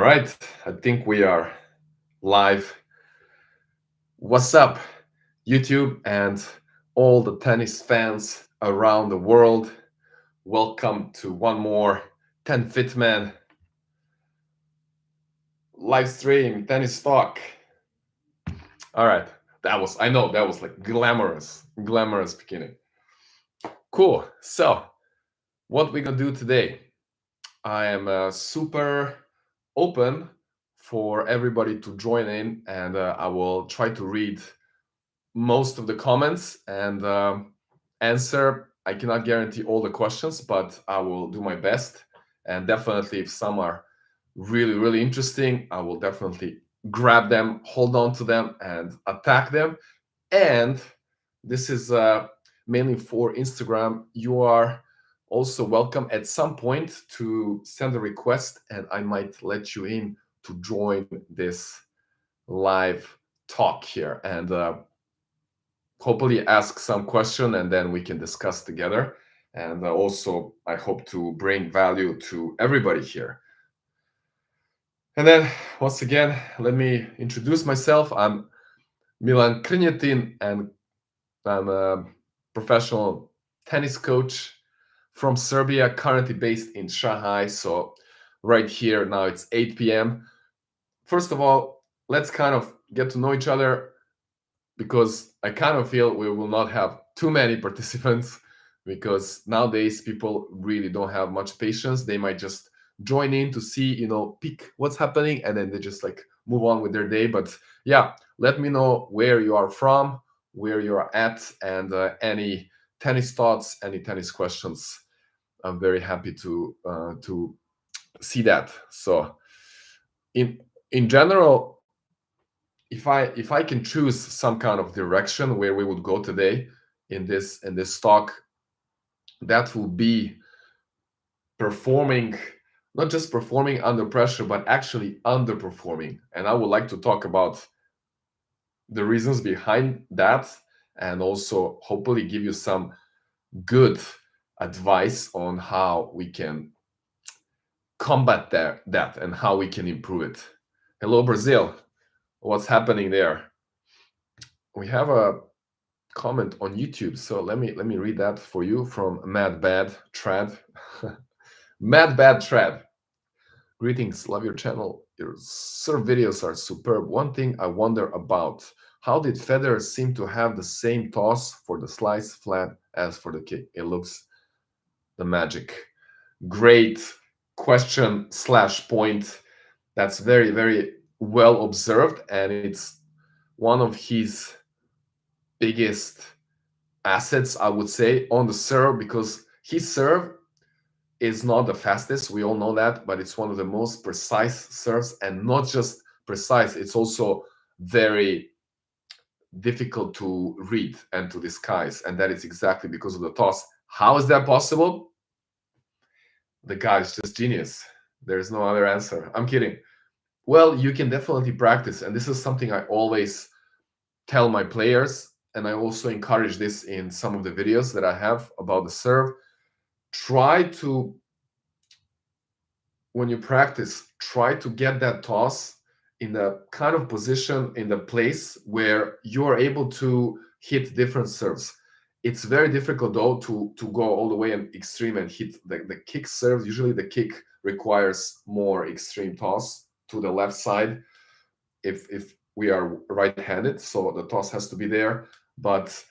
right, I think we are live. What's up, YouTube and all the tennis fans around the world? Welcome to one more TENFITMEN live stream tennis talk. All right, I know that was like glamorous beginning. Cool. So, what we gonna do today? I am super open for everybody to join in, and I will try to read most of the comments and answer. I cannot guarantee all the questions, but I will do my best. And definitely, if some are really interesting, I will definitely grab them, hold on to them, and attack them. And this is mainly for Instagram. You are also welcome at some point to send a request, and I might let you in to join this live talk here. And hopefully ask some question and then we can discuss together. And also, I hope to bring value to everybody here. And then, once again, let me introduce myself. I'm Milan Krnjetin, and I'm a professional tennis coach from Serbia, currently based in Shanghai. So, right here now it's 8 p.m. First of all, let's kind of get to know each other, because I kind of feel we will not have too many participants, because nowadays people really don't have much patience. They might just join in to see, peek what's happening, and then they just like move on with their day. But yeah, let me know where you are from, where you are at, and any tennis thoughts, any tennis questions. I'm very happy to see that. So in general, if I can choose some kind of direction where we would go today in this talk, that will be performing, not just performing under pressure, but actually underperforming. And I would like to talk about the reasons behind that, and also hopefully give you some good advice on how we can combat that and how we can improve it. Hello, Brazil. What's happening there? We have a comment on YouTube, so let me read that for you from Mad Bad Trad. Mad Bad Trad. Greetings, love your channel. Your serve videos are superb. One thing I wonder about: how did Federer seem to have the same toss for the slice flat as for the kick? It looks the magic. Great question / point. That's very well observed, and it's one of his biggest assets, I would say, on the serve, because his serve is not the fastest. We all know that, but it's one of the most precise serves, and not just precise, it's also very difficult to read and to disguise. And that is exactly because of the toss. How is that possible? The guy is just genius. There's no other answer. I'm kidding. Well, you can definitely practice, and this is something I always tell my players, and I also encourage this in some of the videos that I have about the serve. Try to, when you practice, try to get that toss in the kind of position, in the place where you are able to hit different serves. It's very difficult though to go all the way and extreme and hit the kick serves. Usually the kick requires more extreme toss to the left side if we are right-handed, so the toss has to be there. But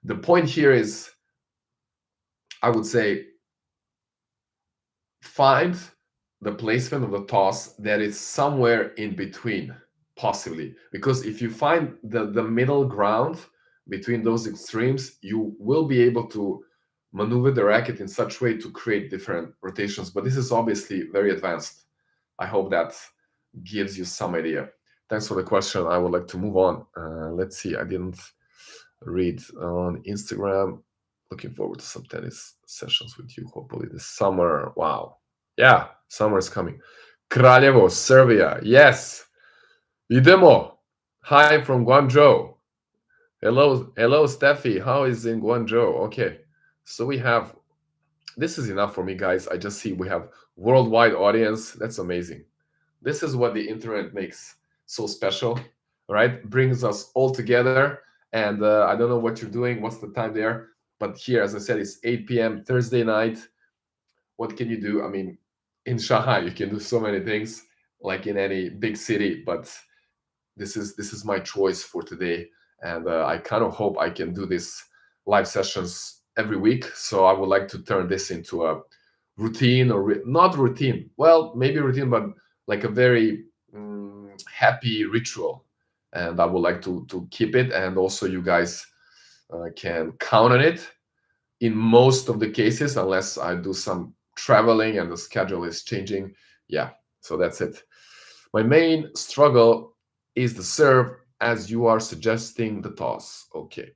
the point here is, I would say, find the placement of the toss that is somewhere in between, possibly, because if you find the middle ground between those extremes, you will be able to maneuver the racket in such way to create different rotations. But this is obviously very advanced. I hope that gives you some idea. Thanks for the question. I would like to move on. Let's see. I didn't read on Instagram. Looking forward to some tennis sessions with you, hopefully this summer. Wow. Yeah, summer is coming. Kraljevo, Serbia. Yes. Idemo. Hi from Guangzhou. Hello, Steffi. How is in Guangzhou? Okay. So we have, this is enough for me, guys. I just see we have worldwide audience. That's amazing. This is what the internet makes so special, right? Brings us all together. And I don't know what you're doing, what's the time there, but here, as I said, it's 8 p.m. Thursday night. What can you do? I mean, in Shanghai, you can do so many things, like in any big city. But this is my choice for today, and I kind of hope I can do these live sessions every week. So I would like to turn this into a routine, or not routine. Well, maybe routine, but like a very happy ritual. And I would like to keep it, and also you guys can count on it in most of the cases, unless I do some traveling and the schedule is changing. Yeah, so that's it. My main struggle is the serve, as you are suggesting the toss. Okay,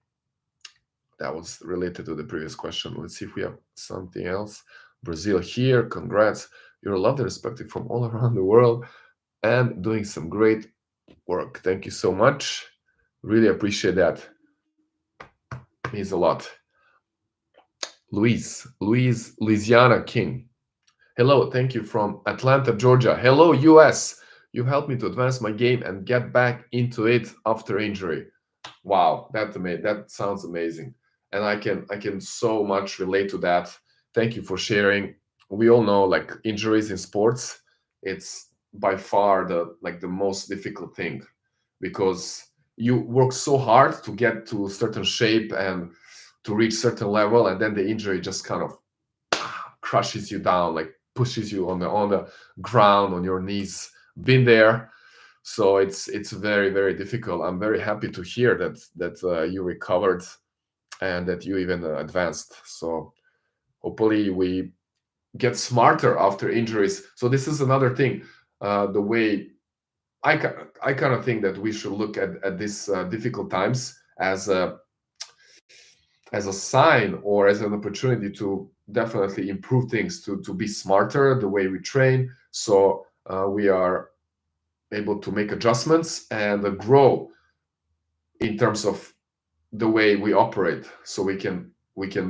that was related to the previous question. Let's see if we have something else. Brazil here, congrats. You're loved and respected from all around the world and doing some great work. Thank you so much. Really appreciate that. Means a lot. Louisiana King. Hello, thank you from Atlanta, Georgia. Hello, US. You helped me to advance my game and get back into it after injury. Wow, that sounds amazing, and I can so much relate to that. Thank you for sharing. We all know, like, injuries in sports, it's by far the most difficult thing, because you work so hard to get to a certain shape and to reach certain level, and then the injury just kind of crushes you down, like pushes you on the ground, on your knees. Been there. So it's very, very difficult. I'm very happy to hear that you recovered and that you even advanced. So hopefully we get smarter after injuries. So this is another thing. The way I kind of think that we should look at these difficult times as a sign, or as an opportunity to definitely improve things, to be smarter the way we train. So we are able to make adjustments and grow in terms of the way we operate, so we can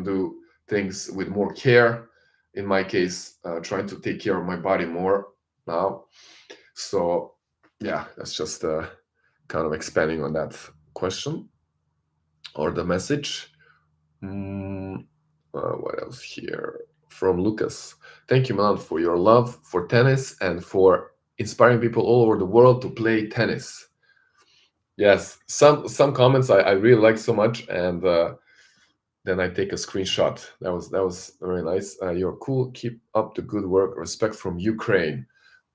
do things with more care. In my case, trying to take care of my body more now. So yeah, that's just kind of expanding on that question or the message. What else here from Lucas? Thank you, Milan, for your love for tennis and for inspiring people all over the world to play tennis. Yes, some comments I really like so much, and then I take a screenshot. That was very nice. You're cool. Keep up the good work. Respect from Ukraine.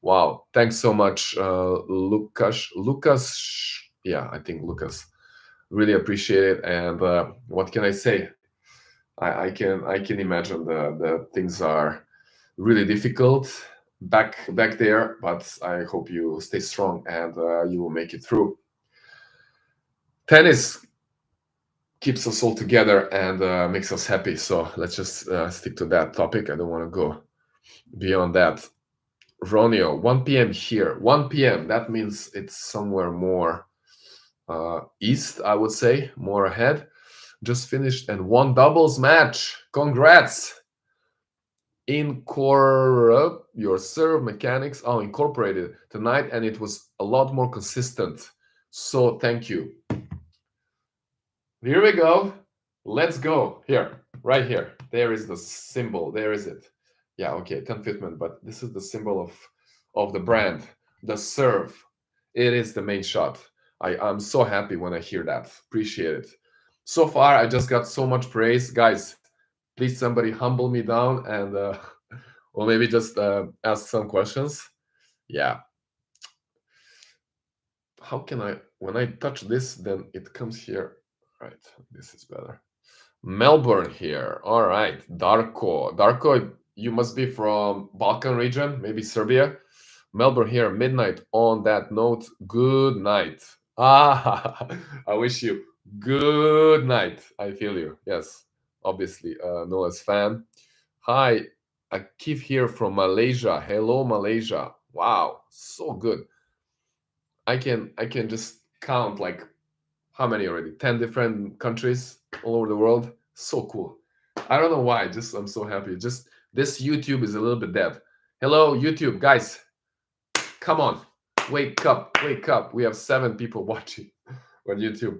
Wow, thanks so much, Lucas. Lucas, yeah, I think Lucas. Really appreciate it. And what can I say? I can imagine the things are really difficult back there, but I hope you stay strong and you will make it through. Tennis keeps us all together and makes us happy. So let's just stick to that topic. I don't want to go beyond that. Ronio, 1 p.m. here. 1 p.m. That means it's somewhere more east, I would say, more ahead. Just finished and won doubles match. Congrats. Your serve mechanics are incorporated tonight, and it was a lot more consistent. So thank you. Here we go. Let's go. Here, right here. There is the symbol. There is it. Yeah, okay, TENFITMEN, but this is the symbol of the brand, the serve. It is the main shot. I'm so happy when I hear that. Appreciate it. So far, I just got so much praise. Guys, please somebody humble me down and or maybe just ask some questions. Yeah. How can I, when I touch this, then it comes here. Right, this is better. Melbourne here. All right, Darko. Darko, you must be from Balkan region, maybe Serbia. Melbourne here, midnight. On that note, good night. Ah, I wish you good night. I feel you. Yes, obviously, Noah's fan. Hi, Akif here from Malaysia. Hello, Malaysia. Wow, so good. I can just count like how many already? 10 different countries all over the world. So cool. I don't know why. Just I'm so happy. Just this YouTube is a little bit dead. Hello, YouTube guys. Come on, wake up, wake up. We have 7 people watching on YouTube.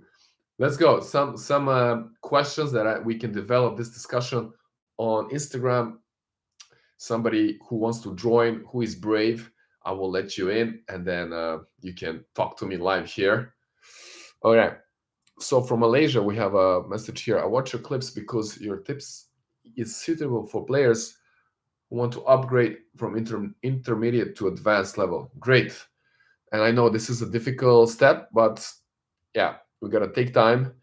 Let's go. Some questions that we can develop this discussion on Instagram. Somebody who wants to join, who is brave, I will let you in, and then you can talk to me live here. Okay. So from Malaysia, we have a message here. I watch your clips because your tips is suitable for players who want to upgrade from intermediate to advanced level. Great. And I know this is a difficult step, but yeah, we gotta take time,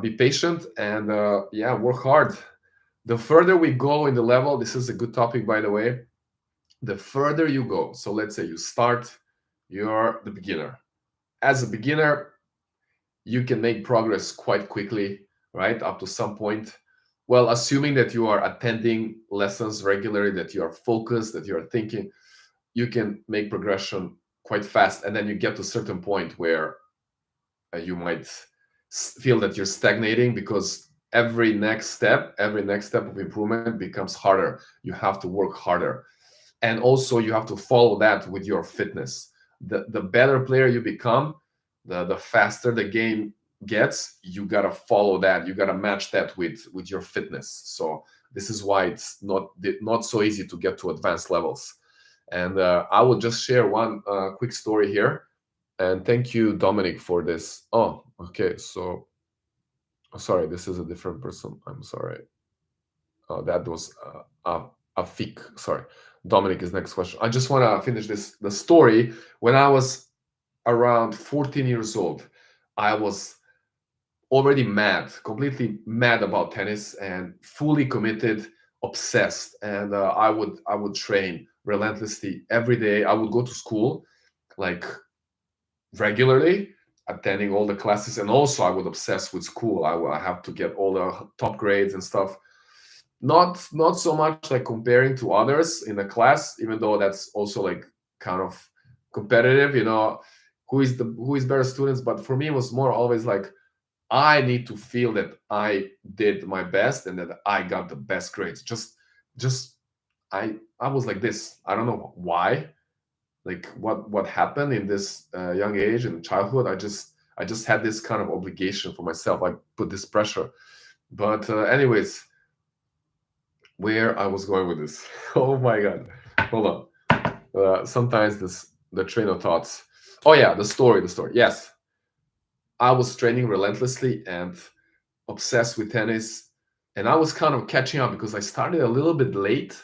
be patient, and yeah, work hard. The further we go in the level, this is a good topic, by the way. The further you go, so let's say you start, you're the beginner. As a beginner, you can make progress quite quickly, right? Up to some point. Well, assuming that you are attending lessons regularly, that you are focused, that you are thinking, you can make progression quite fast. And then you get to a certain point where you might feel that you're stagnating because every next step of improvement becomes harder. You have to work harder. And also you have to follow that with your fitness. The better player you become, the faster the game gets. You gotta follow that. You gotta match that with your fitness. So this is why it's not so easy to get to advanced levels. And I will just share one quick story here. And thank you, Dominic, for this. Oh, okay. So, sorry, this is a different person. I'm sorry. That was Afik. Sorry. Dominic is next question. I just want to finish the story. When I was around 14 years old, I was already mad, completely mad about tennis and fully committed, obsessed. And I would train relentlessly every day. I would go to school like regularly, attending all the classes, and also I would obsess with school. I have to get all the top grades and stuff. Not so much like comparing to others in the class, even though that's also like kind of competitive, who is better students. But for me, it was more always like I need to feel that I did my best and that I got the best grades. Just I was like this. I don't know why, like what happened in this young age and childhood. I just had this kind of obligation for myself. I put this pressure. But anyways, where I was going with this. Oh my god, hold on. Sometimes the train of thoughts. Oh yeah, the story. Yes, I was training relentlessly and obsessed with tennis, and I was kind of catching up because I started a little bit late.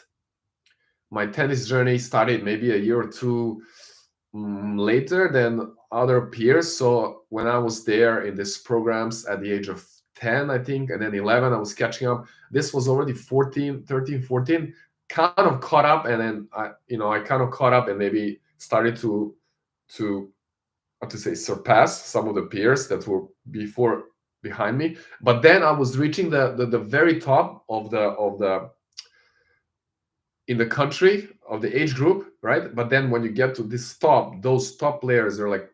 My tennis journey started maybe a year or two later than other peers. So when I was there in these programs at the age of 10, I think, and then 11, I was catching up. This was already 14, 13, 14, kind of caught up. And then I kind of caught up and maybe started to how to say, surpass some of the peers that were behind me. But then I was reaching the very top of the in the country of the age group, right? But then when you get to this top, those top players are like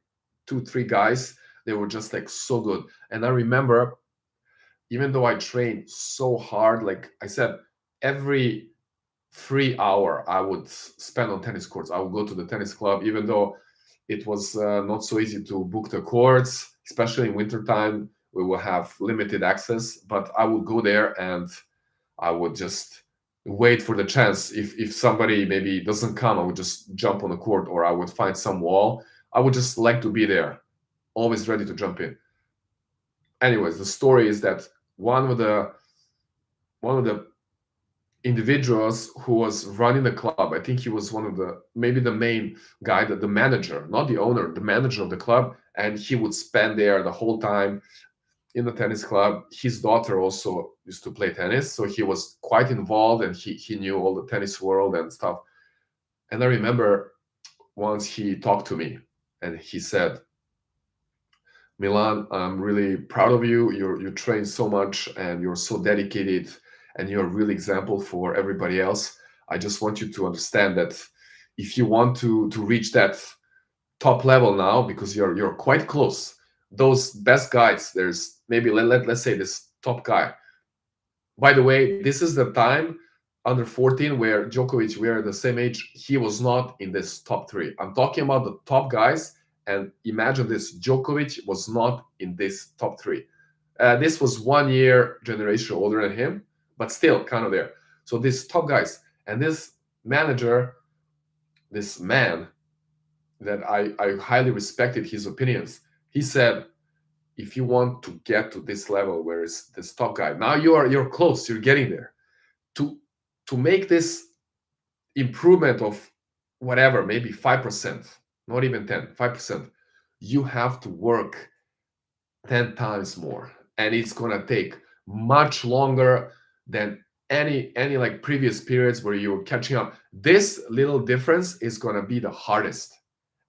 2 3 guys. They were just like so good. And I remember, even though I trained so hard, like I said, every free hour I would spend on tennis courts. I would go to the tennis club, even though it was not so easy to book the courts, especially in wintertime. We will have limited access, but I would go there and I would just wait for the chance. If somebody maybe doesn't come, I would just jump on the court, or I would find some wall. I would just like to be there, always ready to jump in. Anyways, the story is that one of the individuals who was running the club, I think he was one of maybe the main guy, the manager, not the owner, the manager of the club, and he would spend there the whole time in the tennis club. His daughter also used to play tennis, so he was quite involved, and he knew all the tennis world and stuff. And I remember once he talked to me and he said, Milan, I'm really proud of you. You train so much and you're so dedicated, and you're a real example for everybody else. I just want you to understand that if you want to reach that top level now, because you're quite close, those best guys, there's maybe let's say this top guy. By the way, this is the time under 14, where Djokovic, we are the same age, he was not in this top three. I'm talking about the top guys, and imagine this: Djokovic was not in this top three. This was 1 year generation older than him, but still kind of there. So these top guys, and this manager, this man that I highly respected his opinions. He said, if you want to get to this level where it's this top guy, now you're close, you're getting there. To to make this improvement of whatever, maybe 5%, not even 10, 5%, you have to work 10 times more. And it's gonna take much longer than any like previous periods where you're catching up. This little difference is gonna be the hardest.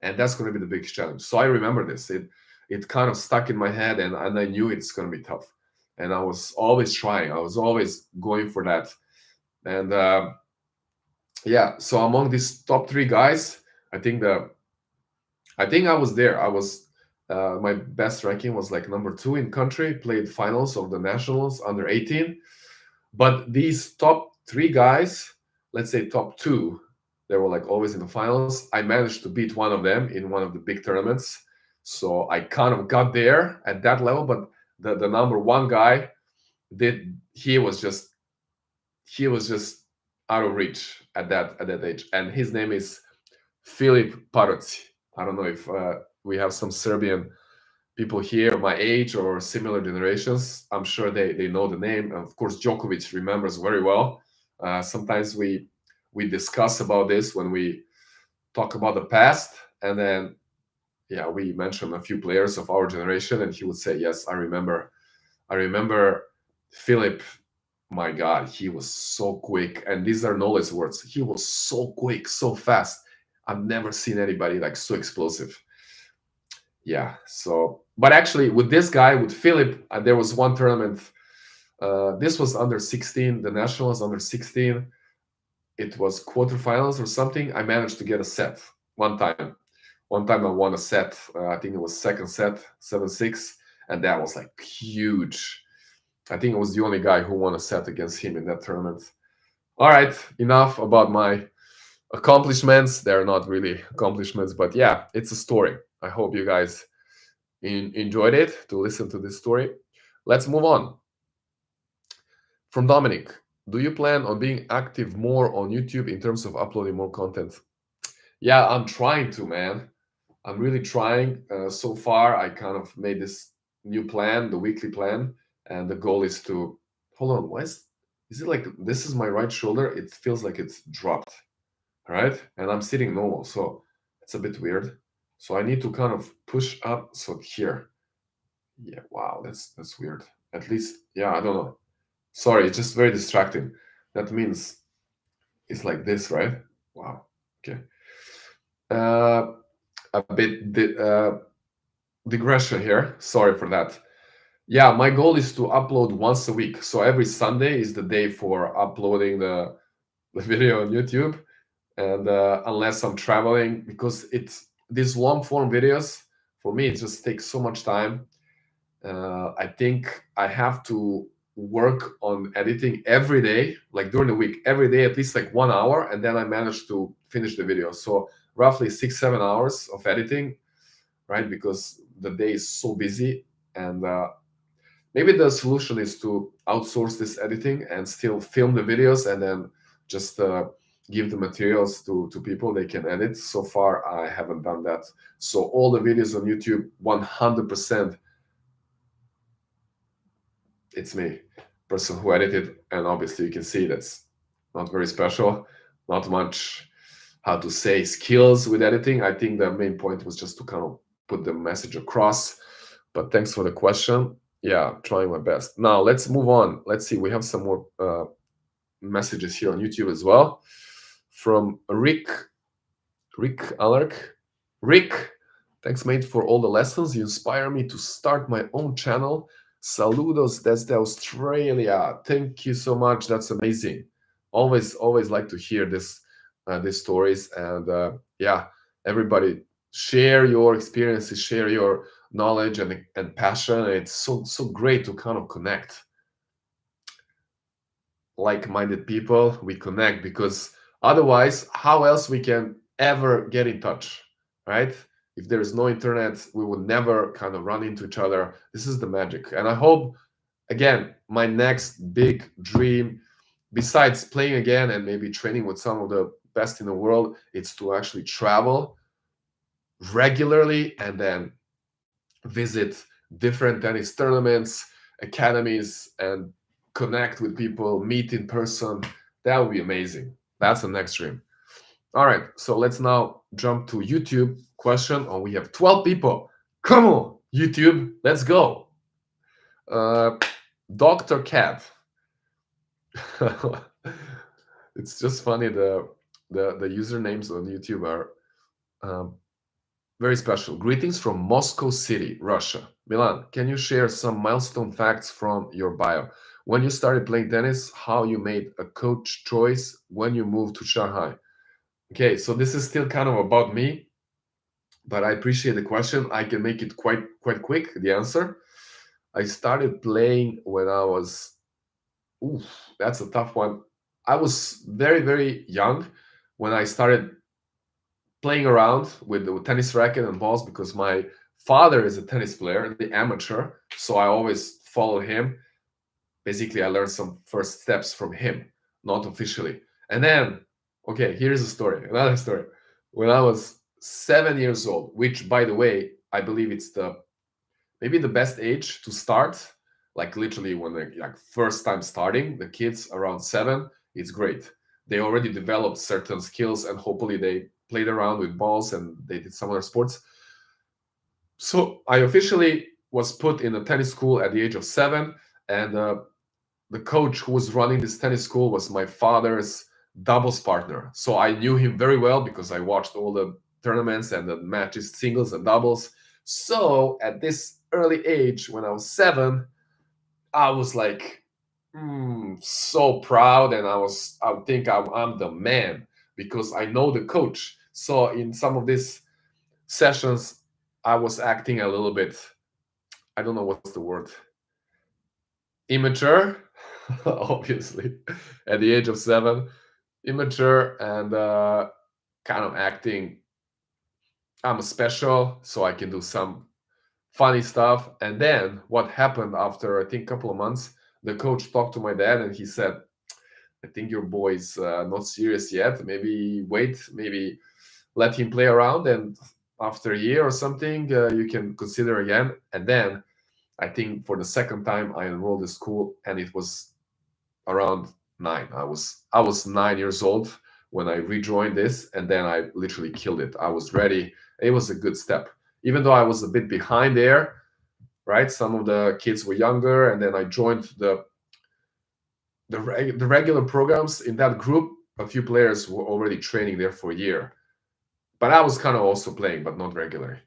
And that's gonna be the biggest challenge. So I remember this. It kind of stuck in my head, and I knew it's gonna be tough. And I was always trying, I was always going for that. And yeah, so among these top three guys, I think I was there. I was my best ranking was like number 2 in country. Played finals of the nationals under 18. But these top three guys, let's say top two, they were like always in the finals. I managed to beat one of them in one of the big tournaments. So I kind of got there at that level. But the number one guy he was just out of reach at that age. And his name is Filip Paroci. I don't know if we have some Serbian people here my age or similar generations. I'm sure they know the name. Of course, Djokovic remembers very well. Sometimes we discuss about this when we talk about the past, and then yeah, we mention a few players of our generation, and he would say, "Yes, I remember. I remember Philip. My God, he was so quick." And these are knowledge words. He was so quick, so fast. I've never seen anybody like so explosive. Yeah. So, but actually, with this guy, with Philip, there was one tournament. This was under 16. The nationals under 16. It was quarterfinals or something. I managed to get a set one time. One time I won a set. I think it was second set, 7-6, and that was like huge. I think I was the only guy who won a set against him in that tournament. All right, enough about my accomplishments. They're not really accomplishments, but yeah, it's a story. I hope you guys enjoyed it to listen to this story. Let's move on. From Dominic, do you plan on being active more on YouTube in terms of uploading more content? Yeah, I'm trying to, man. I'm really trying. So far, I kind of made this new plan, the weekly plan, and the goal is to hold on. Why is it like this is my right shoulder? It feels like it's dropped, right? And I'm sitting normal, so it's a bit weird. So I need to kind of push up. So here, yeah, wow, that's weird. At least, yeah, I don't know. Sorry, it's just very distracting. That means it's like this, right? Wow. Okay. A bit digression here. Sorry for that. Yeah, my goal is to upload once a week. So every Sunday is the day for uploading the video on YouTube. And unless I'm traveling, because it's these long form videos, for me, it just takes so much time. I think I have to work on editing every day, like during the week, every day, at least like 1 hour. And then I manage to finish the video. So roughly 6-7 hours of editing, right? Because the day is so busy. And maybe the solution is to outsource this editing and still film the videos and then just give the materials to people they can edit. So far, I haven't done that. So all the videos on YouTube, 100%, it's me, person who edited. And obviously you can see that's not very special, not much, how to say, skills with editing. I think the main point was just to kind of put the message across. But thanks for the question. Yeah, trying my best. Now let's move on. Let's see, we have some more messages here on YouTube as well. From Rick Alark. Rick, thanks mate for all the lessons. You inspire me to start my own channel. Saludos desde Australia. Thank you so much. That's amazing. Always like to hear these stories. And yeah, everybody share your experiences, share your knowledge and passion. It's so great to kind of connect. like-minded people, we connect, because otherwise, how else we can ever get in touch, right? If there is no internet, we would never kind of run into each other. This is the magic. And I hope, again, my next big dream, besides playing again and maybe training with some of the best in the world, it's to actually travel regularly and then visit different tennis tournaments, academies, and connect with people, meet in person. That would be amazing. That's the next dream. All right, so let's now jump to YouTube question. Oh, we have 12 people. Come on, YouTube, let's go. Uh, Dr. Cat. It's just funny, the usernames on YouTube are um, very special. Greetings from Moscow City, Russia. Milan, can you share some milestone facts from your bio? When you started playing tennis, how you made a coach choice, when you moved to Shanghai? Okay, so this is still kind of about me, but I appreciate the question. I can make it quite quick, the answer. I started playing when I was, oof, that's a tough one. I was very young when I started playing around with the tennis racket and balls, because my father is a tennis player, the amateur. So I always follow him. Basically, I learned some first steps from him, not officially. And then, okay, here's a story, another story. When I was 7 years old, which, by the way, I believe it's the maybe the best age to start, like literally when they're like first time starting, the kids around 7, it's great. They already developed certain skills, and hopefully they played around with balls and they did some other sports. So I officially was put in a tennis school at the age of 7, and the coach who was running this tennis school was my father's doubles partner. So I knew him very well because I watched all the tournaments and the matches, singles and doubles. So at this early age, when I was 7, I was like, so proud, and I would think I'm the man because I know the coach. So in some of these sessions, I was acting a little bit, I don't know what's the word, immature, obviously, at the age of 7, immature, and kind of acting I'm a special, so I can do some funny stuff. And then what happened after, I think, a couple of months, the coach talked to my dad and he said, I think your boy's not serious yet. Maybe wait, maybe let him play around, and after a year or something, you can consider again. And then I think for the second time I enrolled in school, and it was around 9. I was 9 years old when I rejoined this, and then I literally killed it. I was ready. It was a good step, even though I was a bit behind there. Right, some of the kids were younger, and then I joined the regular programs in that group. A few players were already training there for a year, but I was kind of also playing, but not regularly.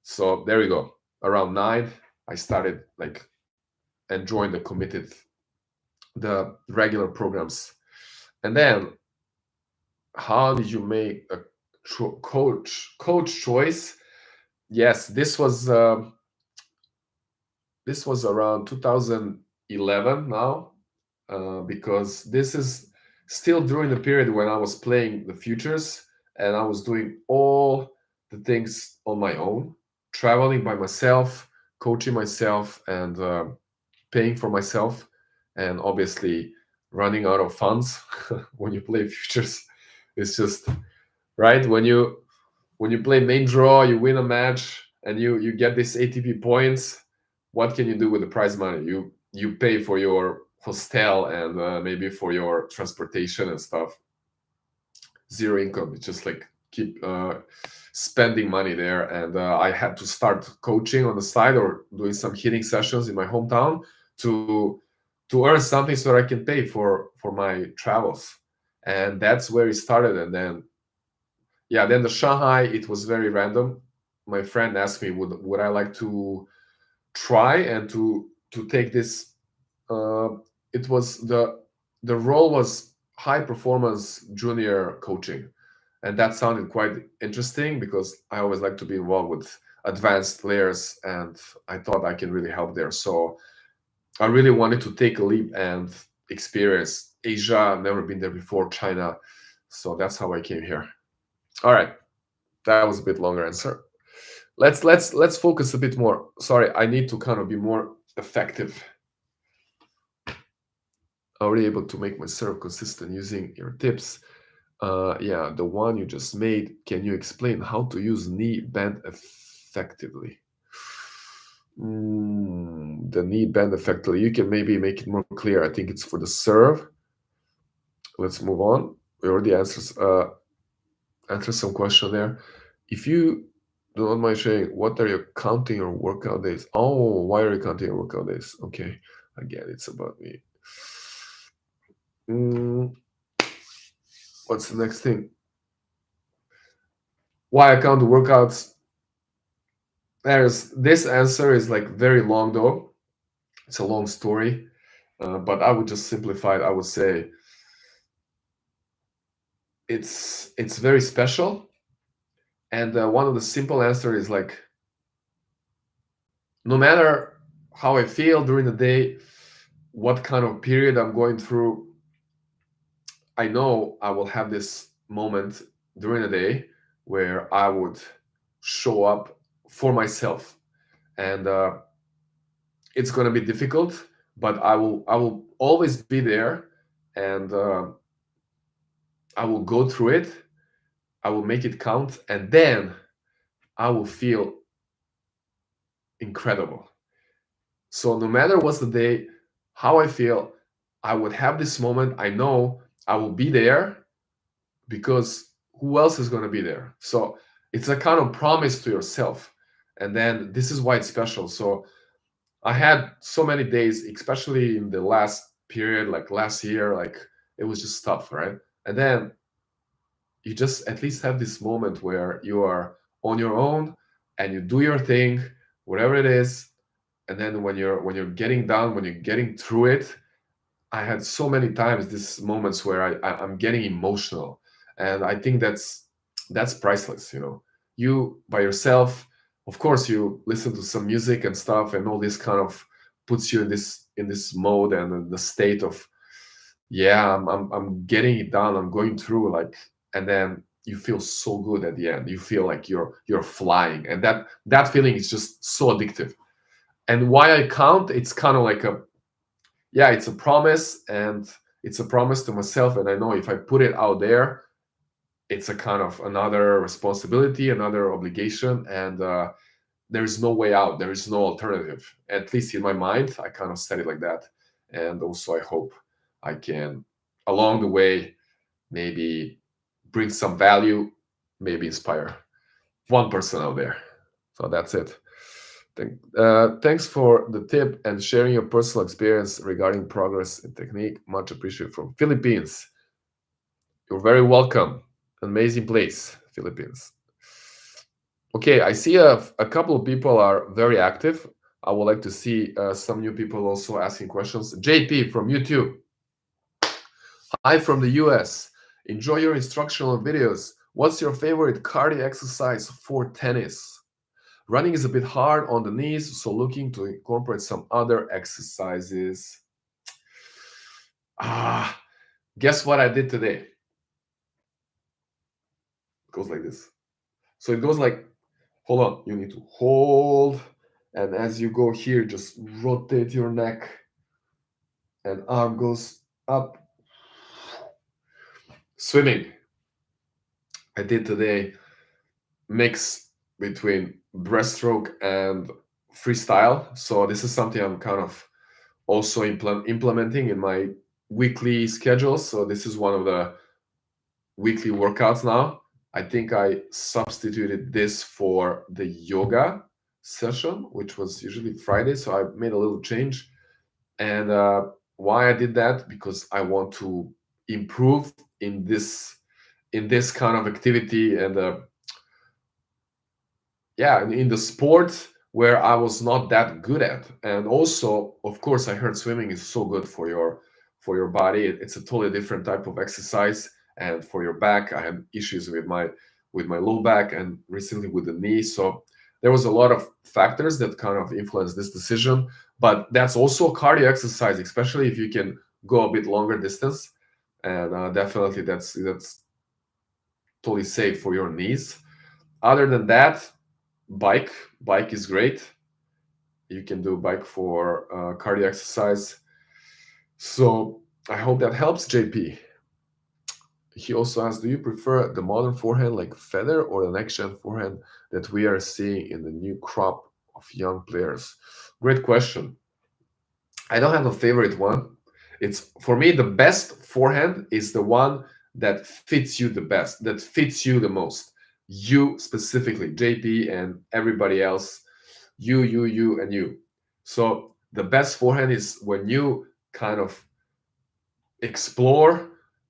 So there we go. Around 9, I started like and joined the regular programs. And then, how did you make a coach choice? Yes, this was around 2011 now, because this is still during the period when I was playing the futures, and I was doing all the things on my own, traveling by myself, coaching myself, and paying for myself, and obviously running out of funds when you play futures. It's just right when you play main draw, you win a match, and you get this ATP points. What can you do with the prize money? You pay for your hostel and maybe for your transportation and stuff. Zero income. It's just like keep spending money there. And I had to start coaching on the side or doing some hitting sessions in my hometown to earn something so that I can pay for my travels. And that's where it started. And then yeah, then the Shanghai, it was very random. My friend asked me, would I like to try and to take this? Uh, it was the role was high performance junior coaching, and that sounded quite interesting because I always like to be involved with advanced players, and I thought I can really help there. So I really wanted to take a leap and experience Asia, never been there before, China. So that's how I came here. All right, that was a bit longer answer. Let's focus a bit more. Sorry, I need to kind of be more effective. Already able to make my serve consistent using your tips. Yeah, the one you just made. Can you explain how to use knee bend effectively? The knee bend effectively. You can maybe make it more clear. I think it's for the serve. Let's move on. We already answered some question there. If you do not mind sharing, what are you counting your workout days? Oh, why are you counting your workout days? Okay, again, it's about me. What's the next thing? Why I count the workouts? This answer is like very long though. It's a long story, but I would just simplify it. I would say it's very special, and one of the simple answer is like, no matter how I feel during the day, what kind of period I'm going through, I know I will have this moment during the day where I would show up for myself, and it's going to be difficult, but I will always be there, and I will go through it. I will make it count, and then I will feel incredible. So no matter what's the day, how I feel, I would have this moment. I know I will be there because who else is going to be there? So it's a kind of promise to yourself. And then this is why it's special. So I had so many days, especially in the last period, like last year, like it was just tough, right? And then you just at least have this moment where you are on your own and you do your thing, whatever it is. And then when you're getting down, when you're getting through it, I had so many times these moments where I'm getting emotional, and I think that's priceless. You by yourself, of course, you listen to some music and stuff, and all this kind of puts you in this mode and in the state of, yeah, I'm getting it done. I'm going through, like, and then you feel so good at the end. You feel like you're flying, and that feeling is just so addictive. And why I count, it's kind of like it's a promise, and it's a promise to myself, and I know if I put it out there, it's a kind of another responsibility, another obligation, and there's no way out, there is no alternative. At least in my mind, I kind of said it like that. And also I hope I can, along the way, maybe bring some value, maybe inspire one person out there. So that's it. Thanks for the tip and sharing your personal experience regarding progress and technique. Much appreciated from Philippines. You're very welcome. Amazing place, Philippines. Okay, I see a couple of people are very active. I would like to see some new people also asking questions. JP from YouTube. Hi from the US. Enjoy your instructional videos. What's your favorite cardio exercise for tennis? Running is a bit hard on the knees, so looking to incorporate some other exercises. Guess what I did today? It goes like this. So it goes like, hold on, you need to hold, and as you go here, just rotate your neck, and arm goes up. Swimming. I did today mix between breaststroke and freestyle. So this is something I'm kind of also implementing in my weekly schedule. So this is one of the weekly workouts now. I think I substituted this for the yoga session, which was usually Friday. So I made a little change. And why I did that? Because I want to improve in this kind of activity, and in the sport where I was not that good at. And also, of course, I heard swimming is so good for your body. It's a totally different type of exercise, and for your back. I had issues with my low back, and recently with the knee. So there was a lot of factors that kind of influenced this decision. But that's also a cardio exercise, especially if you can go a bit longer distance, and definitely that's totally safe for your knees. Other than that, bike bike is great. You can do bike for cardio exercise. So I hope that helps, JP. He also asks, do you prefer the modern forehand like Federer or the next gen forehand that we are seeing in the new crop of young players? Great question. I don't have a favorite one. It's for me the best forehand is the one that fits you the best, that fits you the most. You specifically, JP and everybody else, you, and you. So the best forehand is when you kind of explore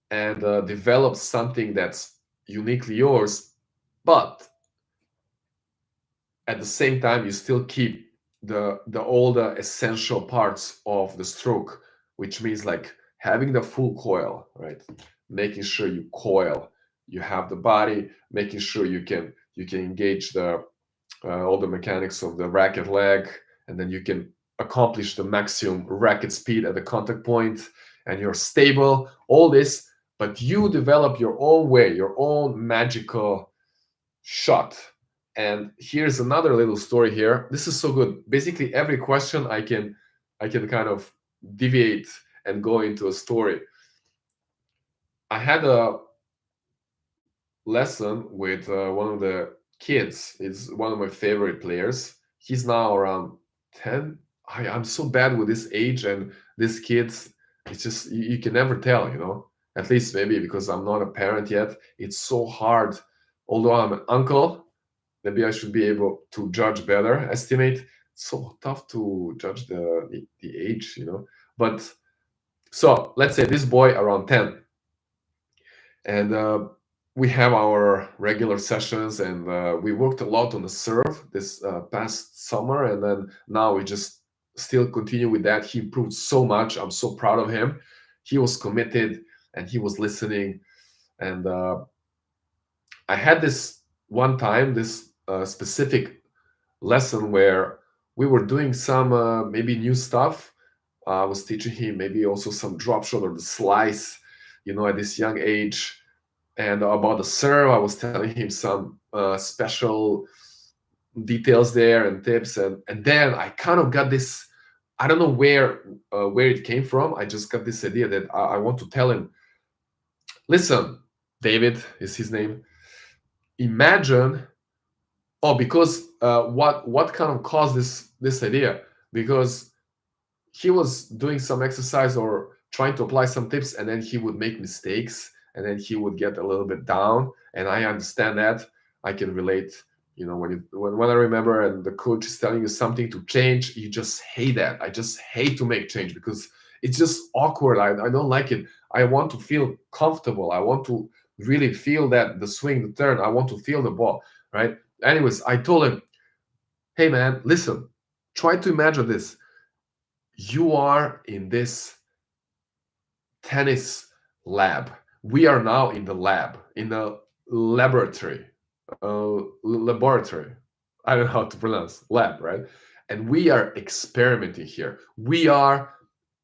and develop something that's uniquely yours, but at the same time you still keep the all the essential parts of the stroke, which means like having the full coil, right? Making sure you coil, you have the body, making sure you can engage the all the mechanics of the racket leg, and then you can accomplish the maximum racket speed at the contact point, and you're stable, all this, but you develop your own way, your own magical shot. And here's another little story here. This is so good. Basically, every question I can kind of deviate and go into a story. I had a lesson with one of the kids. Is one of my favorite players. He's now around 10. I'm so bad with this age and these kids. It's just you can never tell, At least maybe because I'm not a parent yet. It's so hard. Although I'm an uncle, maybe I should be able to judge better, estimate. It's so tough to judge the age, But so let's say this boy around 10, and we have our regular sessions, and we worked a lot on the serve this past summer, and then now we just still continue with that. He improved so much. I'm so proud of him. He was committed and he was listening, and I had this one time, this specific lesson where we were doing some maybe new stuff. I was teaching him maybe also some drop shot or the slice, at this young age. And about the serve, I was telling him some special details there and tips, and then I kind of got this. I don't know where it came from. I just got this idea that I want to tell him, listen, David is his name. Imagine, oh, because what kind of caused this idea? Because he was doing some exercise or trying to apply some tips, and then he would make mistakes, and then he would get a little bit down, and I understand that. I can relate. When I remember and the coach is telling you something to change, you just hate that. I just hate to make change because it's just awkward. I don't like it. I want to feel comfortable. I want to really feel that the swing, the turn. I want to feel the ball, right? Anyways, I told him, hey man, listen, try to imagine this. You are in this tennis lab. We are now in the lab, in the laboratory. Laboratory. I don't know how to pronounce lab, right? And we are experimenting here. We are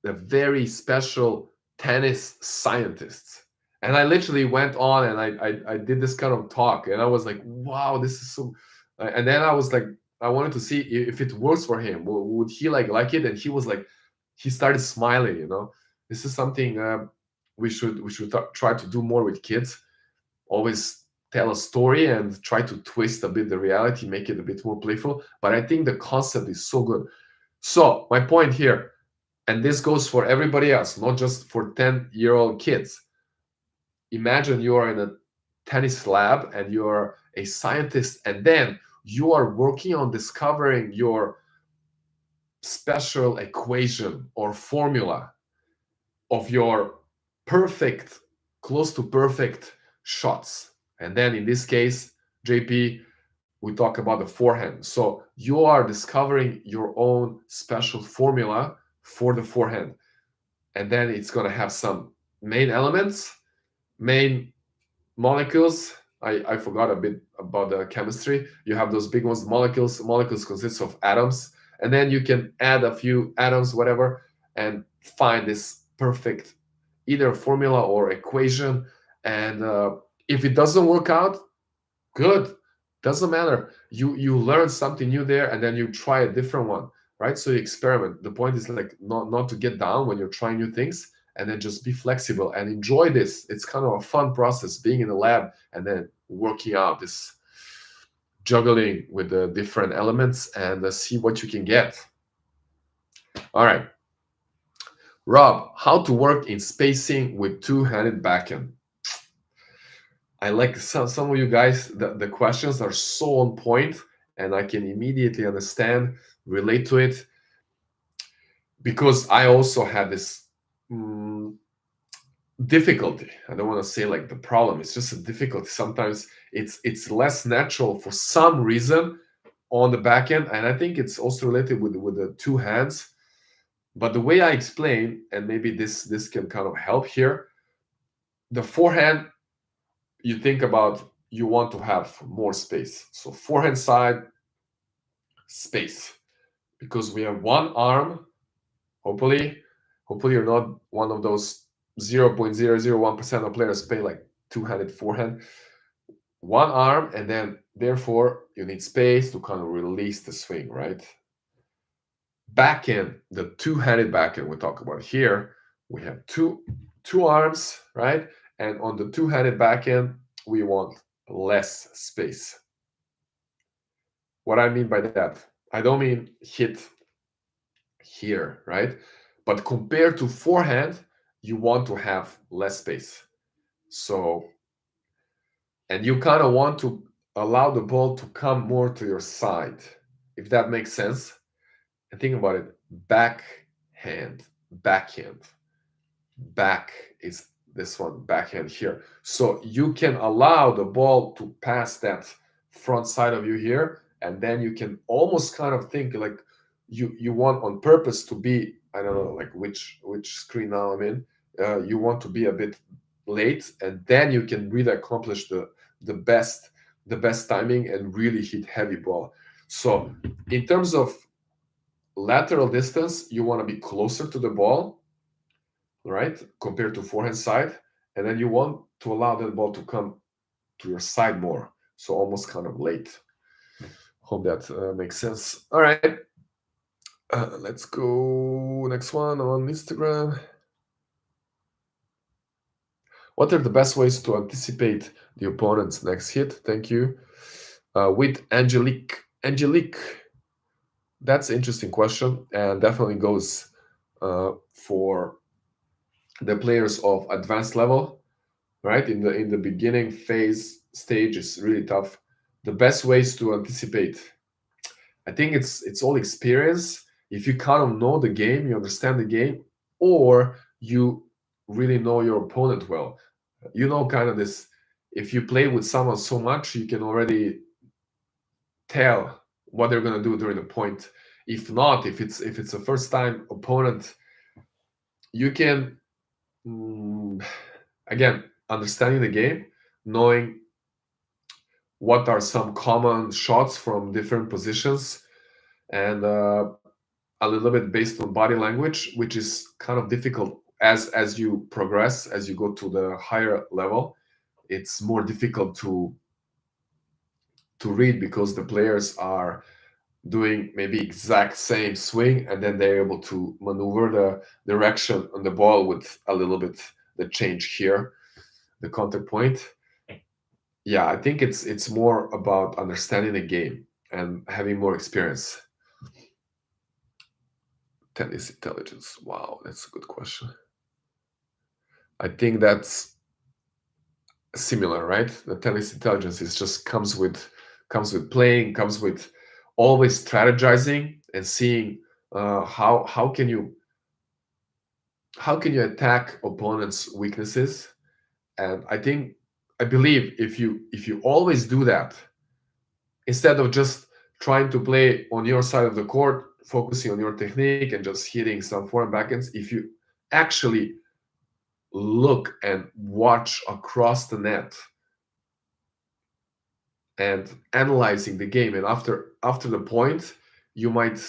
the very special tennis scientists. And I literally went on and I did this kind of talk, and I was like, wow, this is so. And then I was like, I wanted to see if it works for him. Would he like it? And he was like, he started smiling. This is something we should try to do more with kids. Always tell a story and try to twist a bit the reality, make it a bit more playful. But I think the concept is so good. So my point here, and this goes for everybody else, not just for 10-year-old kids. Imagine you are in a tennis lab and you're a scientist, and then you are working on discovering your special equation or formula of your perfect, close to perfect shots. And then in this case, JP, we talk about the forehand. So you are discovering your own special formula for the forehand. And then it's going to have some main elements, main molecules. I forgot a bit about the chemistry. You have those big ones, molecules. Molecules consist of atoms. And then you can add a few atoms, whatever, and find this perfect either formula or equation. And if it doesn't work out, good, doesn't matter. You learn something new there, and then you try a different one, right? So you experiment. The point is like not to get down when you're trying new things, and then just be flexible and enjoy this. It's kind of a fun process being in the lab and then working out this, juggling with the different elements, and see what you can get. All right, Rob, how to work in spacing with two-handed backhand? I like some of you guys, the questions are so on point, and I can immediately understand, relate to it, because I also had this difficulty. I don't want to say like the problem, it's just a difficulty. Sometimes it's less natural for some reason on the back end, and I think it's also related with the two hands. But the way I explain, and maybe this can kind of help here, the forehand, you think about, you want to have more space. So forehand side, space, because we have one arm. Hopefully you're not one of those 0.001% of players play like two-handed forehand. One arm, and then therefore you need space to kind of release the swing, right? Backhand, the two-handed backhand we talk about here, we have two arms, right? And on the two-handed backhand, we want less space. What I mean by that, I don't mean hit here, right? But compared to forehand, you want to have less space. So, and you kind of want to allow the ball to come more to your side, if that makes sense. And think about it, backhand, backhand, back is this one, backhand here. So you can allow the ball to pass that front side of you here, and then you can almost kind of think like you want on purpose to be, I don't know, like which screen now I'm in. You want to be a bit late, and then you can really accomplish the best timing and really hit heavy ball. So in terms of lateral distance, you want to be closer to the ball, right, compared to forehand side, and then you want to allow that ball to come to your side more, so almost kind of late. Hope that makes sense. All right, let's go next one on Instagram. What are the best ways to anticipate the opponent's next hit? Thank you. With Angelique, that's an interesting question, and definitely goes for the players of advanced level, right? In the beginning phase stage is really tough. The best ways to anticipate, I think it's all experience. If you kind of know the game, you understand the game, or you really know your opponent well, you know, kind of this. If you play with someone so much, you can already tell what they're gonna do during the point. If not, if it's a first time opponent, you can again, understanding the game, knowing what are some common shots from different positions, and a little bit based on body language, which is kind of difficult as you progress, as you go to the higher level. It's more difficult to read, because the players are doing maybe exact same swing, and then they're able to maneuver the direction on the ball with a little bit the change here, the contact point. Yeah, I think it's more about understanding the game and having more experience. Tennis intelligence. Wow, that's a good question. I think that's similar, right? The tennis intelligence is just comes with playing, comes with always strategizing and seeing how can you attack opponents' weaknesses. And I believe if you always do that, instead of just trying to play on your side of the court, focusing on your technique and just hitting some forehand backhands, if you actually look and watch across the net and analyzing the game, and after the point, you might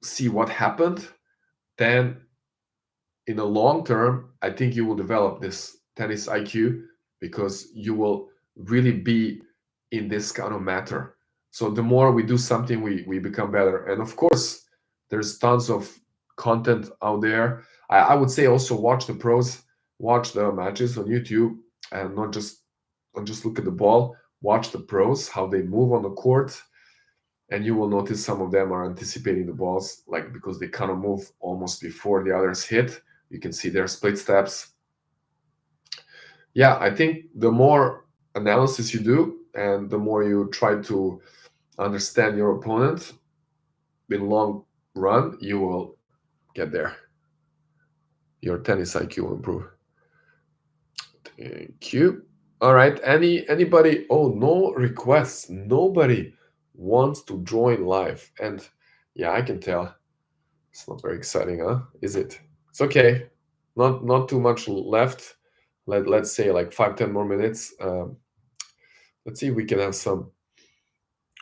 see what happened, then in the long term, I think you will develop this tennis IQ because you will really be in this kind of matter. So the more we do something, we become better. And of course, there's tons of content out there. I would say also watch the pros, watch the matches on YouTube, and not just look at the ball. Watch the pros, how they move on the court, and you will notice some of them are anticipating the balls, like because they kind of move almost before the others hit. You can see their split steps. Yeah, I think the more analysis you do and the more you try to understand your opponent in long run, you will get there. Your tennis IQ will improve. Thank you. All right. Anybody? Oh, no requests. Nobody wants to join live. And yeah, I can tell. It's not very exciting, huh? Is it? It's okay. Not too much left. Let's say like 5-10 more minutes. Let's see if we can have some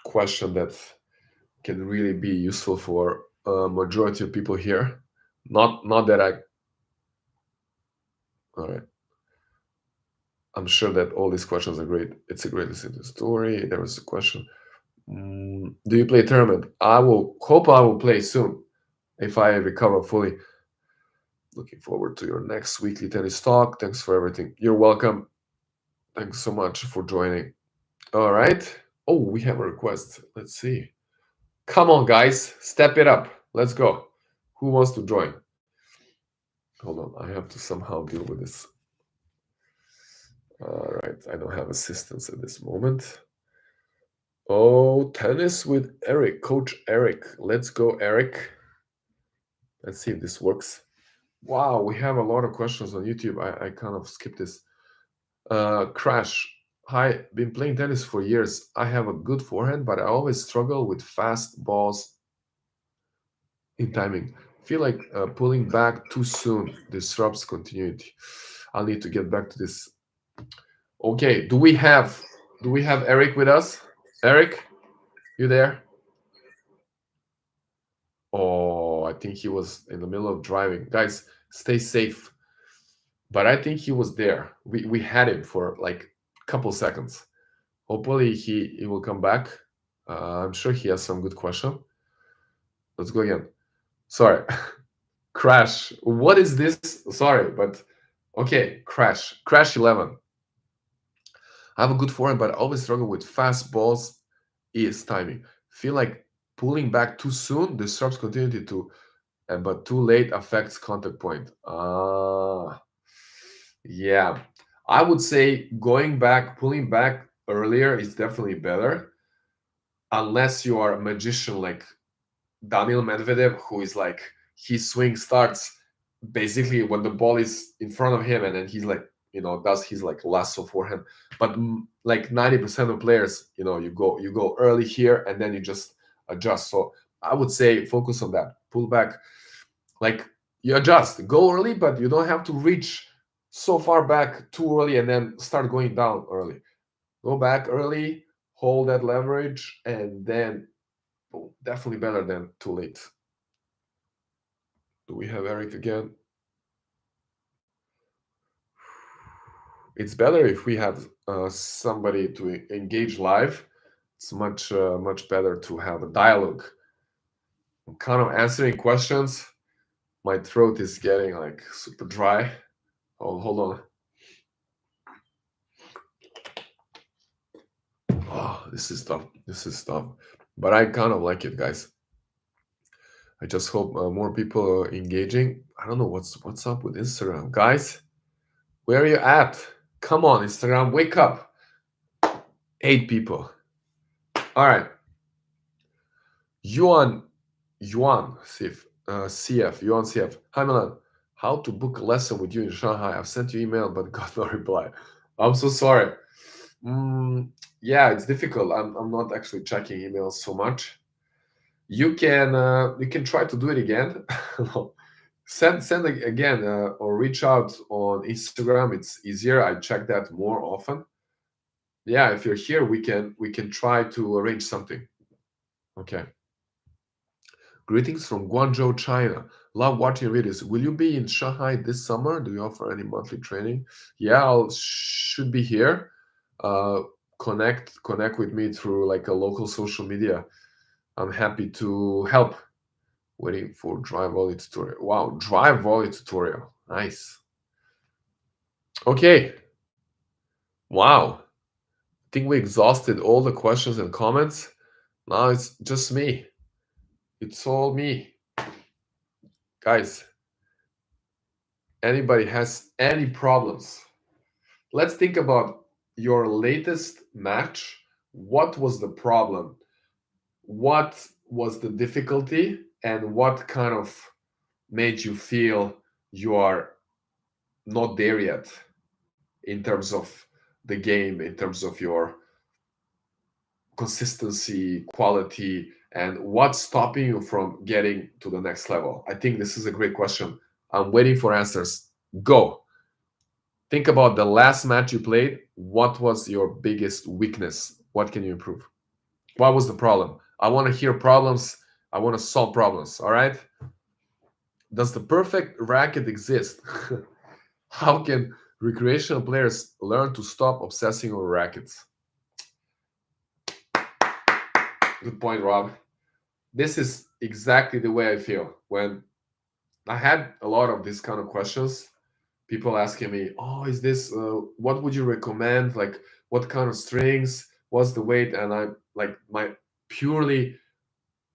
question that can really be useful for a majority of people here. Not that I. All right. I'm sure that all these questions are great. It's a great story. There was a question. Do you play tournament? I will play soon if I recover fully. Looking forward to your next weekly tennis talk. Thanks for everything. You're welcome. Thanks so much for joining. All right. Oh, we have a request. Let's see. Come on, guys. Step it up. Let's go. Who wants to join? Hold on. I have to somehow deal with this. All right. I don't have assistance at this moment. Oh, tennis with Eric. Coach Eric. Let's go, Eric. Let's see if this works. Wow, we have a lot of questions on YouTube. I kind of skipped this. Crash. Hi, been playing tennis for years. I have a good forehand, but I always struggle with fast balls in timing. Feel like pulling back too soon disrupts continuity. I'll need to get back to this. Okay, do we have Eric with us? Eric, you there? Oh, I think he was in the middle of driving. Guys, stay safe. But I think he was there. We had him for like a couple seconds. Hopefully he will come back. I'm sure he has some good question. Let's go again. Sorry. Crash. What is this? Sorry, but okay. Crash 11. I have a good forehand, but I always struggle with fast balls. Is timing. Feel like pulling back too soon disrupts continuity too, but too late affects contact point. Yeah. I would say pulling back earlier is definitely better, unless you are a magician like Daniil Medvedev, who is like his swing starts basically when the ball is in front of him, and then he's like, does his like lasso forehand. But like 90% of players, you go early here and then you just adjust. So I would say focus on that. Pull back, like you adjust, go early, but you don't have to reach so far back too early and then start going down early. Go back early, hold that leverage, and then boom, definitely better than too late. Do we have Eric again? It's better if we have somebody to engage live. It's much better to have a dialogue. I'm kind of answering questions. My throat is getting like super dry. Oh, hold on. Oh, this is tough. This is tough. But I kind of like it, guys. I just hope more people are engaging. I don't know what's up with Instagram, guys. Where are you at? Come on, Instagram, wake up. 8 people. All right. Yuan CF. Hi Milan. How to book a lesson with you in Shanghai? I've sent you email but got no reply. I'm so sorry. Yeah, it's difficult. I'm not actually checking emails so much. You can try to do it again. Send again or reach out on Instagram. It's easier. I check that more often. Yeah, if you're here, we can try to arrange something. Okay. Greetings from Guangzhou, China. Love watching your videos. Will you be in Shanghai this summer? Do you offer any monthly training? Yeah, I'll should be here. Uh, connect with me through like a local social media. I'm happy to help. Waiting for drive volley tutorial. Wow, drive volley tutorial. Nice. Okay. Wow. I think we exhausted all the questions and comments. Now it's just me. It's all me. Guys, anybody has any problems? Let's think about your latest match. What was the problem? What was the difficulty? And what kind of made you feel you are not there yet in terms of the game, in terms of your consistency, quality, and what's stopping you from getting to the next level? I think this is a great question. I'm waiting for answers. Go. Think about the last match you played. What was your biggest weakness? What can you improve? What was the problem? I want to hear problems. I want to solve problems. All right. Does the perfect racket exist? How can recreational players learn to stop obsessing over rackets? Good point, Rob. This is exactly the way I feel when I had a lot of these kind of questions. People asking me, "Oh, is this? What would you recommend? Like, what kind of strings? What's the weight?" And I'm like, my purely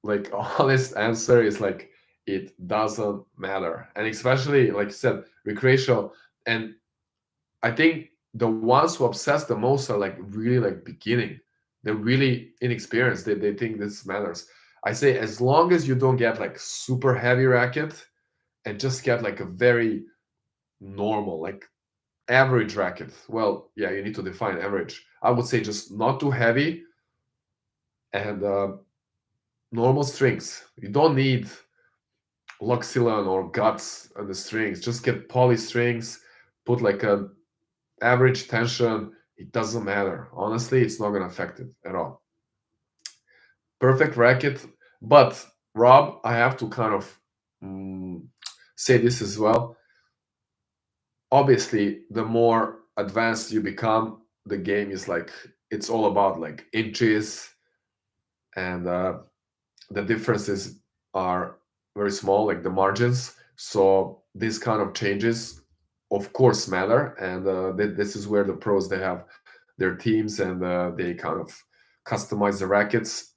like honest answer is like, it doesn't matter. And especially like you said, recreational. And I think the ones who obsess the most are like really like beginning. They're really inexperienced. They think this matters. I say as long as you don't get like super heavy racket and just get like a very normal, like average racket. Well, yeah, you need to define average. I would say just not too heavy and normal strings. You don't need Luxilon or guts on the strings. Just get poly strings, put like a average tension. It doesn't matter. Honestly, it's not gonna affect it at all. Perfect racket. But Rob, I have to kind of say this as well. Obviously, the more advanced you become, the game is like it's all about like inches, and the differences are very small, like the margins. So these kind of changes, of course, matter, and this is where the pros they have their teams and they kind of customize the rackets.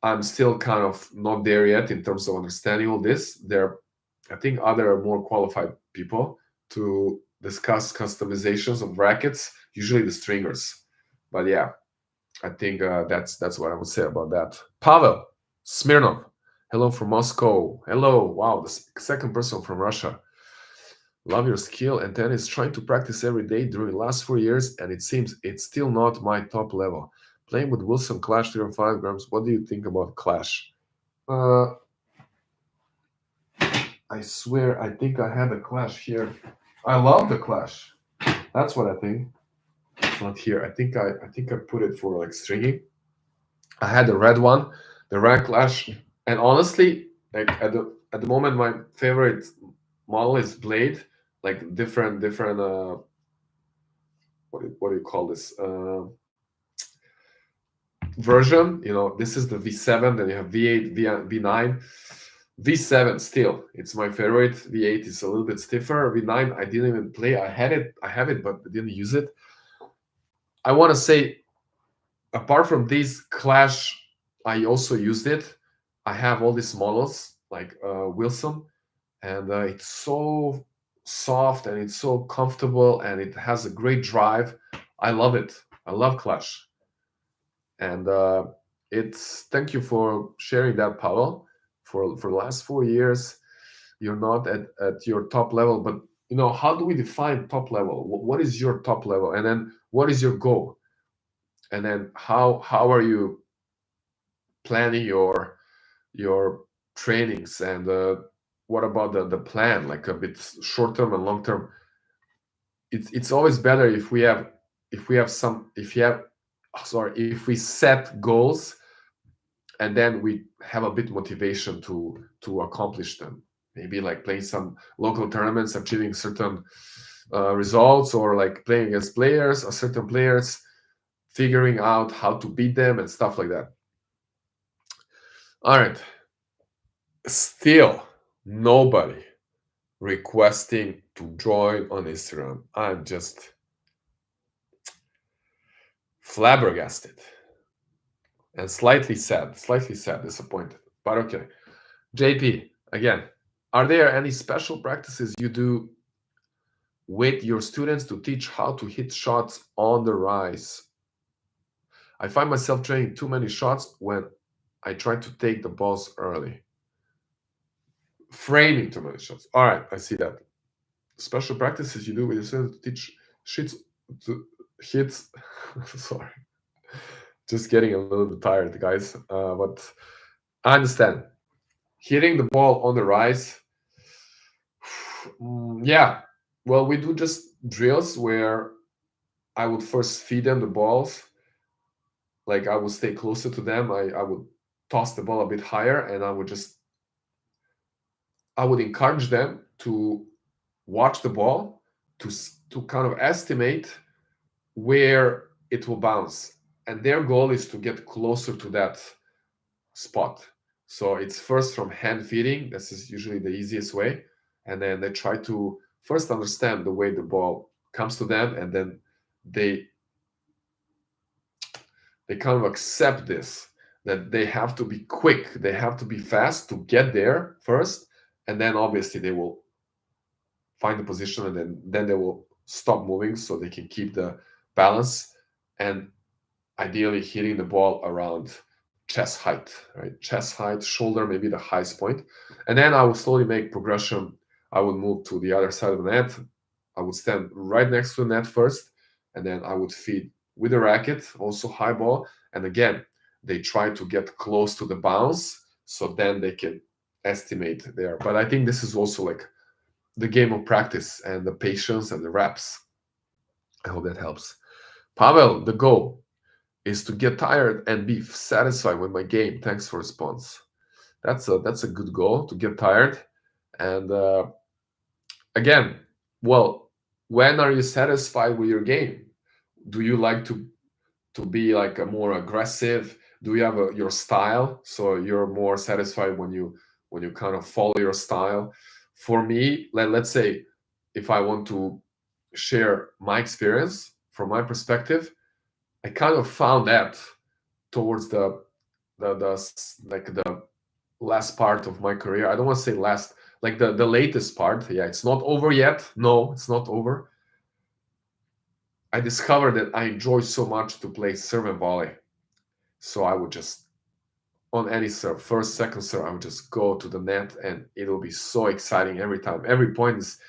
I'm still kind of not there yet in terms of understanding all this. There, I think, other more qualified people to discuss customizations of rackets, usually the stringers. But yeah, I think that's what I would say about that. Pavel Smirnov, hello from Moscow. Hello, wow, the second person from Russia. Love your skill and tennis. Trying to practice every day during the last 4 years, and it seems it's still not my top level. Playing with Wilson Clash 305 grams. What do you think about Clash? Uh, I swear, I think I had a Clash here. I love the Clash. That's what I think. It's not here. I think I put it for like stringing. I had the red one, the red Clash, and honestly, like at the moment, my favorite model is Blade. Like different what do you call this version? You know, this is the V7. Then you have V8, V9. V7 still, it's my favorite. V8 is a little bit stiffer. V9 I didn't even play. I have it, but I didn't use it. I want to say, apart from these Clash, I also used it. I have all these models like Wilson, and it's so soft and it's so comfortable and it has a great drive. I love it. I love Clash, and it's thank you for sharing that, Pavel. For the last 4 years, you're not at your top level, but you know, how do we define top level? What is your top level, and then what is your goal, and then how are you planning your trainings, and what about the plan, like a bit short term and long term? It's always better if we have some if you have sorry if we set goals and then we have a bit motivation to accomplish them. Maybe like playing some local tournaments, achieving certain results, or like playing against players, or certain players, figuring out how to beat them and stuff like that. All right. Still, nobody requesting to join on Instagram. I'm just flabbergasted and slightly sad, disappointed. But okay. JP, again, are there any special practices you do with your students to teach how to hit shots on the rise? I find myself training too many shots when I try to take the balls early. Framing too many shots. All right, I see that. Special practices you do with your students to teach shits to hits. Sorry, just getting a little bit tired, guys. But I understand. Hitting the ball on the rise. Yeah. Well, we do just drills where I would first feed them the balls. Like I would stay closer to them. I would toss the ball a bit higher, and I would encourage them to watch the ball to kind of estimate where it will bounce, and their goal is to get closer to that spot. So it's first from hand feeding. This is usually the easiest way, and then they try to first understand the way the ball comes to them, and then they kind of accept this, that they have to be quick, they have to be fast to get there first, and then obviously they will find the position, and then they will stop moving so they can keep the balance, and ideally hitting the ball around chest height, right? Chest height, shoulder, maybe the highest point. And then I would slowly make progression. I would move to the other side of the net. I would stand right next to the net first, and then I would feed with the racket, also high ball. And again, they try to get close to the bounce, so then they can estimate there. But I think this is also like the game of practice and the patience and the reps. I hope that helps. Pavel, the goal is to get tired and be satisfied with my game. Thanks for response. That's a good goal, to get tired. And again, well, when are you satisfied with your game? Do you like to be like a more aggressive? Do you have your style, so you're more satisfied when you kind of follow your style? For me, let's say if I want to share my experience from my perspective, I kind of found that towards the last part of my career. I don't want to say last, like the latest part. Yeah, it's not over yet. No, it's not over. I discovered that I enjoy so much to play serve and volley. So I would just, on any serve, first, second serve, I would just go to the net, and it will be so exciting every time. Every point is,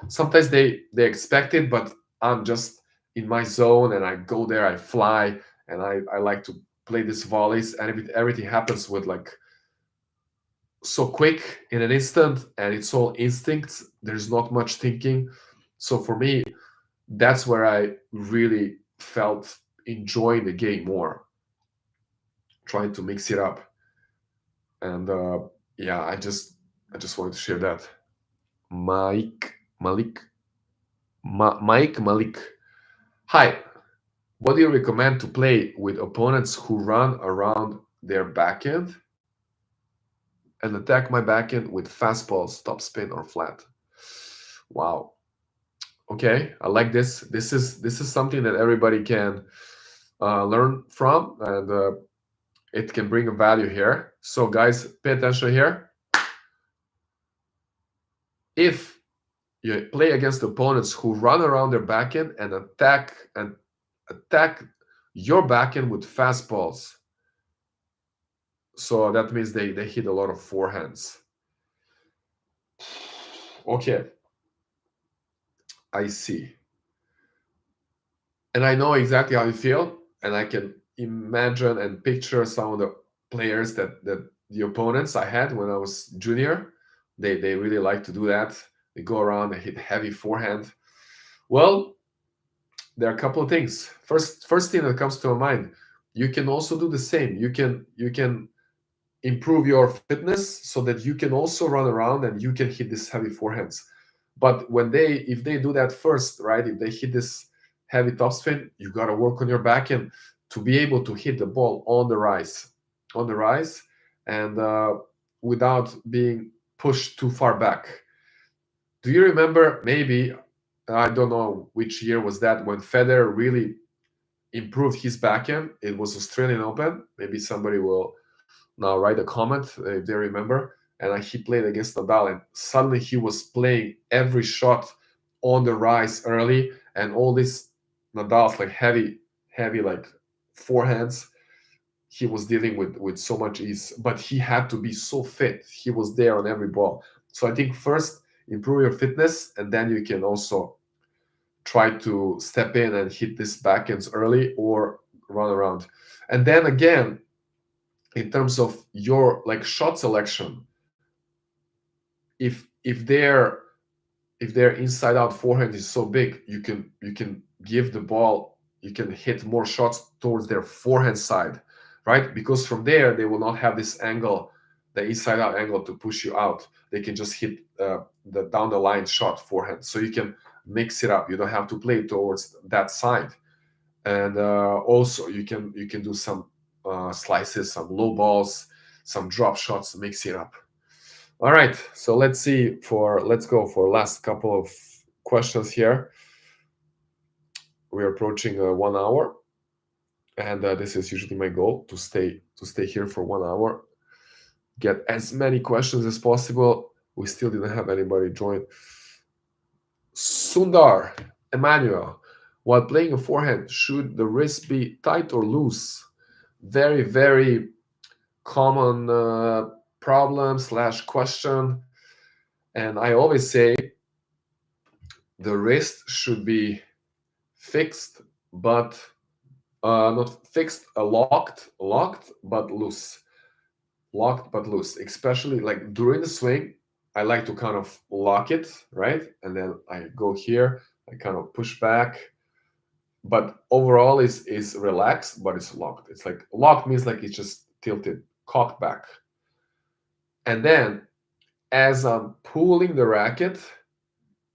sometimes they expect it, but I'm just in my zone, and I go there, I fly, and I like to play these volleys, and everything happens with like so quick in an instant, and it's all instincts. There's not much thinking. So for me, that's where I really felt enjoying the game more, trying to mix it up. And yeah, I just wanted to share that. Mike Malik, Mike Malik. Hi, what do you recommend to play with opponents who run around their backhand and attack my backhand with fastballs, topspin, or flat? Wow. Okay, I like this. This is something that everybody can learn from, and it can bring a value here. So guys, pay attention here. If you play against opponents who run around their backhand and attack your backhand with fastballs, so that means they hit a lot of forehands. Okay, I see. And I know exactly how you feel, and I can imagine and picture some of the players that the opponents I had when I was junior. They really like to do that. They go around and hit heavy forehand. Well, there are a couple of things. First thing that comes to my mind: you can also do the same. You can improve your fitness so that you can also run around and you can hit these heavy forehands. But if they do that first, right? If they hit this heavy topspin, you got to work on your backhand to be able to hit the ball on the rise, and without being pushed too far back. Do you remember? Maybe I don't know which year was that when Federer really improved his backhand. It was Australian Open. Maybe somebody will now write a comment if they remember. And he played against Nadal, and suddenly he was playing every shot on the rise early, and all this Nadal's like heavy like forehands. He was dealing with so much ease, but he had to be so fit. He was there on every ball. So I think first improve your fitness, and then you can also try to step in and hit these backends early or run around. And then again, in terms of your like shot selection, if their inside out forehand is so big, you can give the ball, you can hit more shots towards their forehand side, right? Because from there they will not have this angle, the inside out angle to push you out. They can just hit the down the line shot forehand. So you can mix it up. You don't have to play towards that side. And also you can do some slices, some low balls, some drop shots to mix it up. All right, so let's go for last couple of questions here. We're approaching 1 hour, and this is usually my goal to stay here for 1 hour, get as many questions as possible. We still didn't have anybody join. Sundar Emmanuel, while playing a forehand, should the wrist be tight or loose? Very, very common problem slash question. And I always say the wrist should be fixed, but not fixed, locked, but loose. Locked, but loose. Especially like during the swing, I like to kind of lock it, right? And then I go here, I kind of push back. But overall is relaxed, but it's locked. It's like locked means like it's just tilted, cocked back. And then as I'm pulling the racket,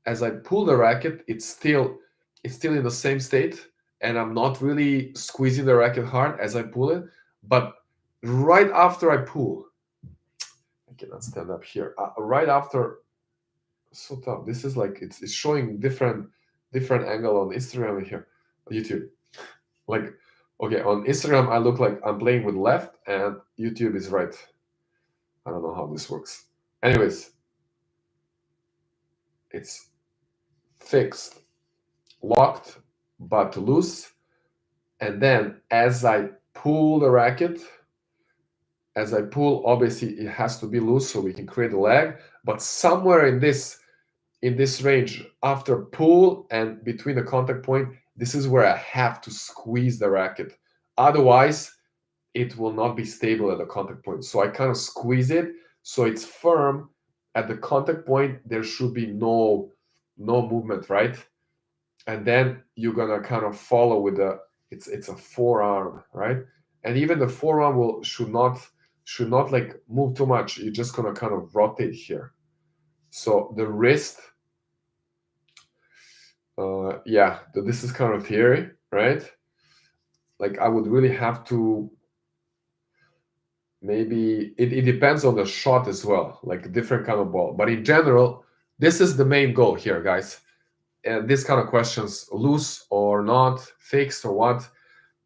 as I pull the racket, it's still in the same state, and I'm not really squeezing the racket hard as I pull it. But right after I pull, I cannot stand up here. Right after, so tough. This is like it's showing different angle on Instagram here, YouTube. Like, okay, on Instagram I look like I'm playing with left, and YouTube is right. I don't know how this works. Anyways, it's fixed, locked, but loose. And then as I pull the racket, obviously it has to be loose so we can create a lag. But somewhere in this range, after pull and between the contact point, this is where I have to squeeze the racket. Otherwise, it will not be stable at the contact point. So I kind of squeeze it so it's firm at the contact point. There should be no movement, right? And then you're gonna kind of follow with it's a forearm, right? And even the forearm should not like move too much. You're just gonna kind of rotate here. So the wrist, yeah, this is kind of theory, right? Like I would really have to, maybe it depends on the shot as well, like a different kind of ball. But in general, this is the main goal here, guys. And this kind of questions, loose or not, fixed or what,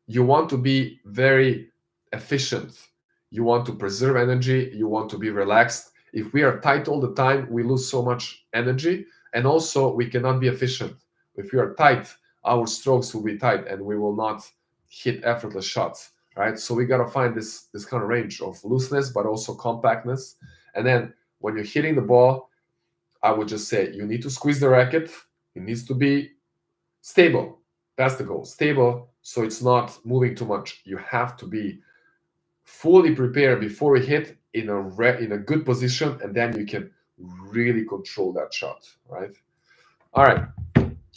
you want to be very efficient. You want to preserve energy. You want to be relaxed. If we are tight all the time, we lose so much energy. And also, we cannot be efficient. If we are tight, our strokes will be tight and we will not hit effortless shots, right? So we got to find this kind of range of looseness, but also compactness. And then when you're hitting the ball, I would just say you need to squeeze the racket. It needs to be stable. That's the goal. Stable, so it's not moving too much. You have to be fully prepared before you hit in a good position, and then you can really control that shot, right? All right.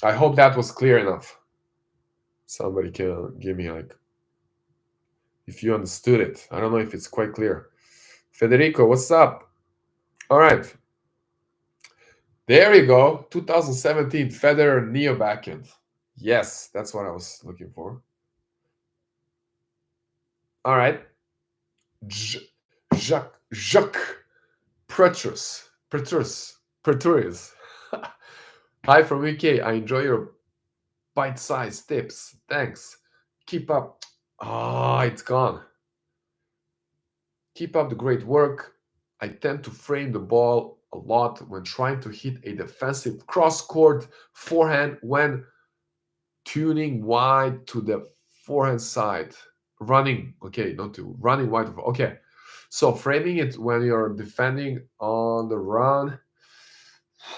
I hope that was clear enough. Somebody can give me like if you understood it. I don't know if it's quite clear. Federico, what's up? All right. There you go. 2017 Federer Neo Backhand. Yes, that's what I was looking for. All right. Jacques Pretorius. Hi from UK. I enjoy your bite-sized tips. Thanks. Keep up. Ah, it's gone. Keep up the great work. I tend to frame the ball a lot when trying to hit a defensive cross-court forehand when tuning wide to the forehand side. Running, okay, not to running wide. Okay, so framing it when you're defending on the run.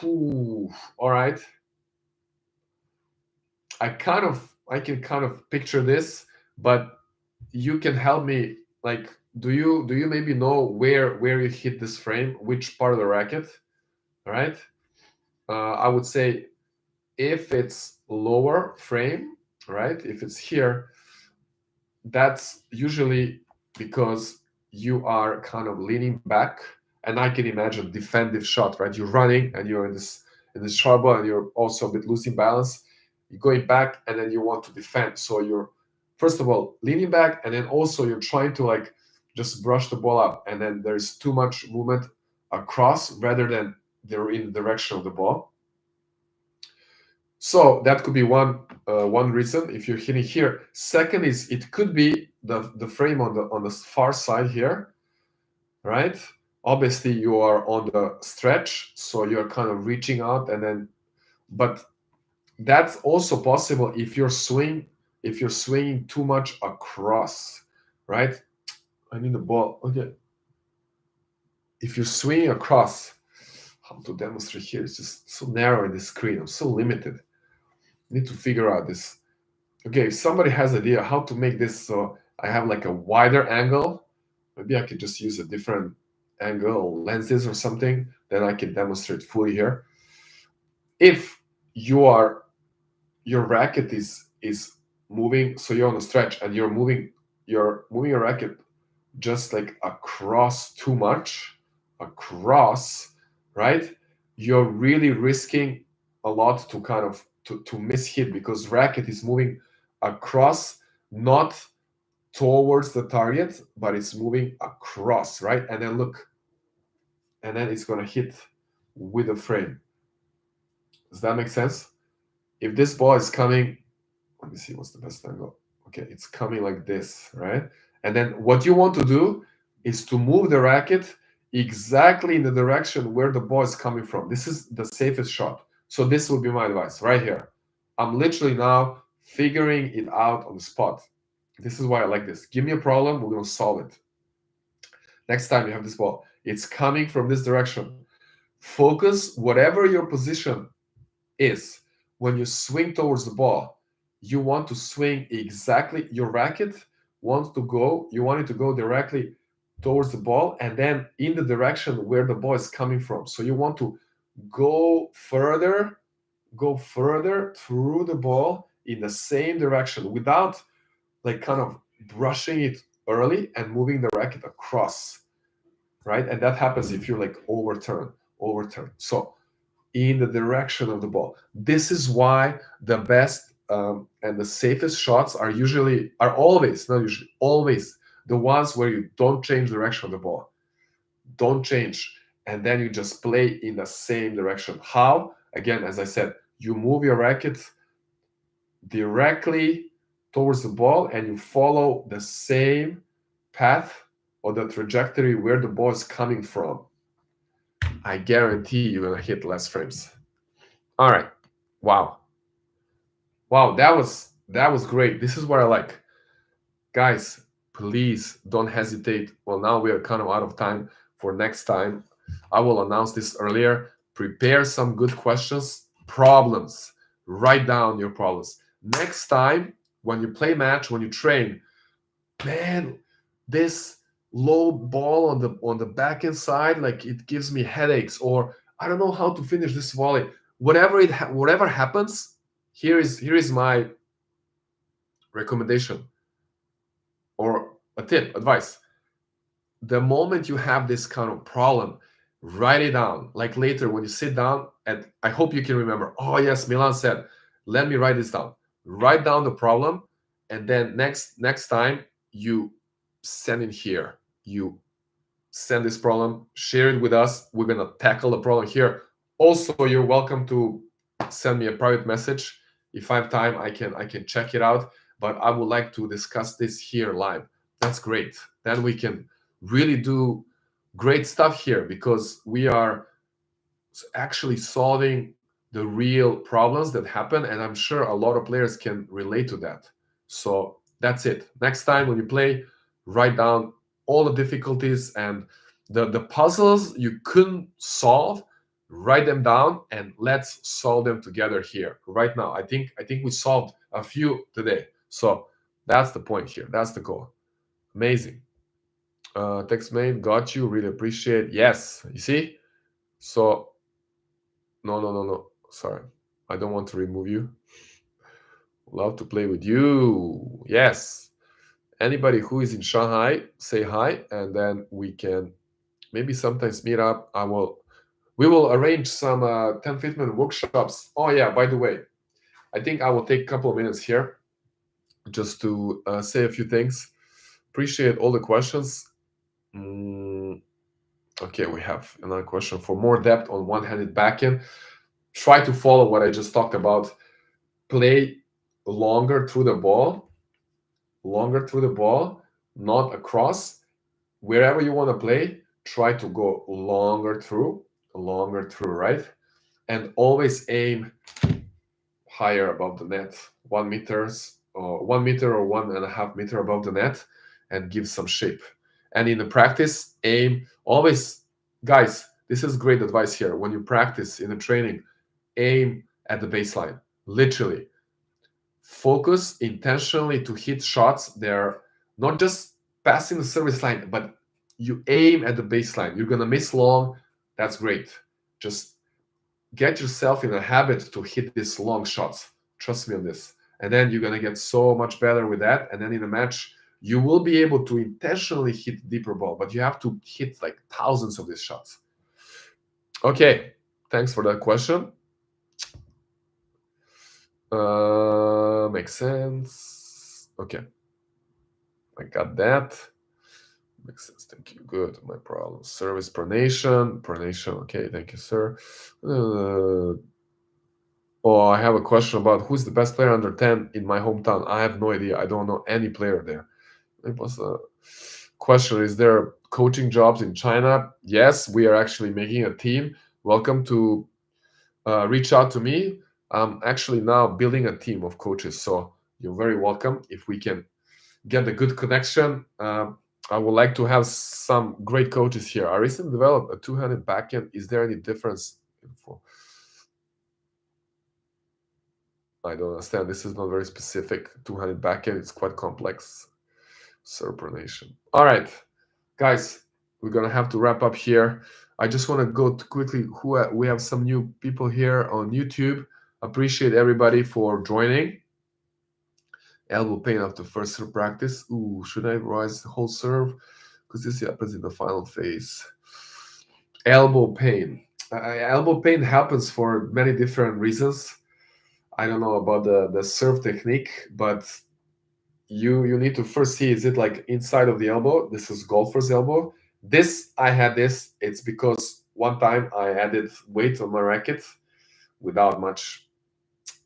Whew, all right. I can kind of picture this, but you can help me. Like, do you maybe know where you hit this frame, which part of the racket? All right. I would say if it's lower frame, right? If it's here, that's usually because you are kind of leaning back, and I can imagine defensive shot, right? You're running and you're in this trouble, and you're also a bit losing balance. You're going back, and then you want to defend. So you're first of all leaning back, and then also you're trying to like just brush the ball up, and then there's too much movement across rather than they're in the direction of the ball. So that could be one reason if you're hitting here. Second is it could be the frame on the far side here, right? Obviously you are on the stretch, so you're kind of reaching out, and then but that's also possible if you're swinging too much across, right? I need the ball. Okay. If you're swinging across, how to demonstrate here? It's just so narrow in the screen. I'm so limited. I need to figure out this. Okay, if somebody has idea how to make this so I have like a wider angle, maybe I could just use a different angle, lenses or something, then I can demonstrate fully here. If your racket is moving, so you're on a stretch and you're moving your racket just like across too much, across, right? You're really risking a lot to kind of to miss hit because racket is moving across, not towards the target, but it's moving across, right? And then look, and then it's gonna hit with the frame. Does that make sense? If this ball is coming, let me see what's the best angle. Okay, it's coming like this, right? And then what you want to do is to move the racket exactly in the direction where the ball is coming from. This is the safest shot. So this would be my advice right here. I'm literally now figuring it out on the spot. This is why I like this. Give me a problem, we're going to solve it. Next time you have this ball, it's coming from this direction. Focus whatever your position is. When you swing towards the ball, you want to swing exactly, your racket wants to go, you want it to go directly towards the ball and then in the direction where the ball is coming from. So you want to go further through the ball in the same direction without like kind of brushing it early and moving the racket across, right? And that happens if you like overturn. So in the direction of the ball. This is why the best and the safest shots are always, not usually, always the ones where you don't change the direction of the ball. Don't change. And then you just play in the same direction. How? Again, as I said, you move your racket directly towards the ball and you follow the same path or the trajectory where the ball is coming from. I guarantee you're going to hit less frames. All right. Wow. Wow, that was great. This is what I like. Guys, please don't hesitate. Well, now we are kind of out of time for next time. I will announce this earlier. Prepare some good questions, problems. Write down your problems. Next time, when you play match, when you train, man, this low ball on the backhand side, like it gives me headaches, or I don't know how to finish this volley. Whatever happens, here is my recommendation or a tip, advice. The moment you have this kind of problem, write it down. Like later when you sit down, and I hope you can remember, oh yes, Milan said, let me write this down. Write down the problem, and then next time you send it here. You send this problem, share it with us. We're gonna tackle the problem here. Also, you're welcome to send me a private message. If I have time, I can check it out. But I would like to discuss this here live. That's great. Then we can really do great stuff here because we are actually solving the real problems that happen, and I'm sure a lot of players can relate to that. So that's it. Next time when you play, write down all the difficulties and the puzzles you couldn't solve. Write them down and let's solve them together here right now. I think we solved a few today. So that's the point here. That's the goal. Amazing. Text mate, got you. Really appreciate. Yes, you see. So no. Sorry. I don't want to remove you. Love to play with you. Yes. Anybody who is in Shanghai, say hi, and then we can maybe sometimes meet up. We will arrange some TENFITMEN workshops. Oh yeah, by the way, I think I will take a couple of minutes here just to say a few things. Appreciate all the questions. Okay, we have another question. For more depth on one-handed backhand, try to follow what I just talked about. Play longer through the ball, not across. Wherever you want to play, try to go longer through, right? And always aim higher above the net, 1 meters or 1 meter or 1.5 meter above the net, and give some shape. And in the practice, aim always, guys. This is great advice here. When you practice in the training, aim at the baseline. Literally, focus intentionally to hit shots. They're not just passing the service line, but you aim at the baseline. You're gonna miss long. That's great. Just get yourself in a habit to hit these long shots. Trust me on this. And then you're gonna get so much better with that. And then in a match, you will be able to intentionally hit deeper ball, but you have to hit like thousands of these shots. Okay, thanks for that question. Makes sense. Okay, I got that. Makes sense. Thank you. Good. My problem. Service pronation. Okay. Thank you, sir. Oh, I have a question about who's the best player under 10 in my hometown. I have no idea. I don't know any player there. It was a question. Is there coaching jobs in China? Yes, we are actually making a team. Welcome to reach out to me. I'm actually now building a team of coaches. So you're very welcome. If we can get a good connection, I would like to have some great coaches here. I recently developed a two-handed backhand. Is there any difference? I don't understand. This is not very specific. Two-handed backhand. It's quite complex. Pronation. All right, guys, we're gonna have to wrap up here. I just want to go quickly. We have some new people here on YouTube. Appreciate everybody for joining. Elbow pain after first serve practice. Ooh, should I rise the whole serve? Because this happens in the final phase. Elbow pain. Elbow pain happens for many different reasons. I don't know about the serve technique, but you need to first see, is it like inside of the elbow? This is golfer's elbow. I had this. It's because one time I added weight on my racket without much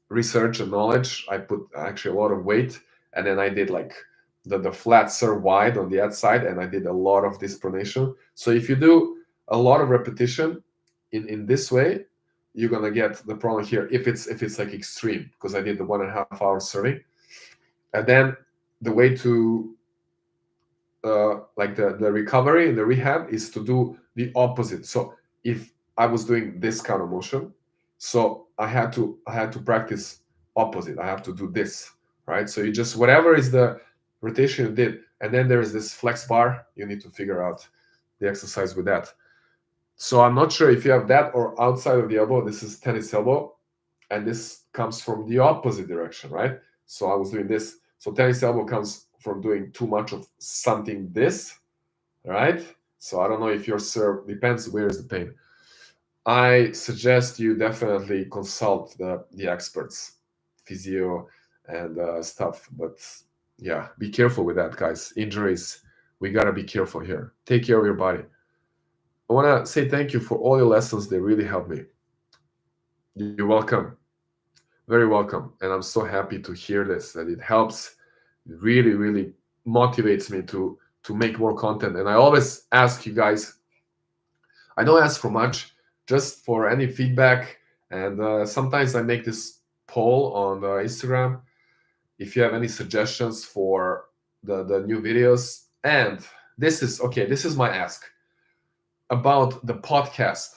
research and knowledge. I put actually a lot of weight, and then I did like the flat serve wide on the outside, and I did a lot of this pronation. So if you do a lot of repetition in this way, you're gonna get the problem here if it's like extreme, because I did the 1.5 hour serving. And then the way to like the recovery and the rehab is to do the opposite. So if I was doing this kind of motion, so I had to practice opposite. I have to do this, right? So you just, whatever is the rotation you did, and then there is this flex bar. You need to figure out the exercise with that. So I'm not sure if you have that or outside of the elbow. This is tennis elbow, and this comes from the opposite direction, right? So I was doing this. So tennis elbow comes from doing too much of something this, right? So I don't know if your serve depends where is the pain. I suggest you definitely consult the experts, physio and stuff. But yeah, be careful with that, guys. Injuries, we gotta be careful here. Take care of your body. I wanna say thank you for all your lessons. They really helped me. You're welcome. Very welcome. And I'm so happy to hear this, that it helps. It really, really motivates me to make more content. And I always ask you guys, I don't ask for much, just for any feedback. And sometimes I make this poll on Instagram if you have any suggestions for the new videos. And this is okay, this is my ask about the podcast.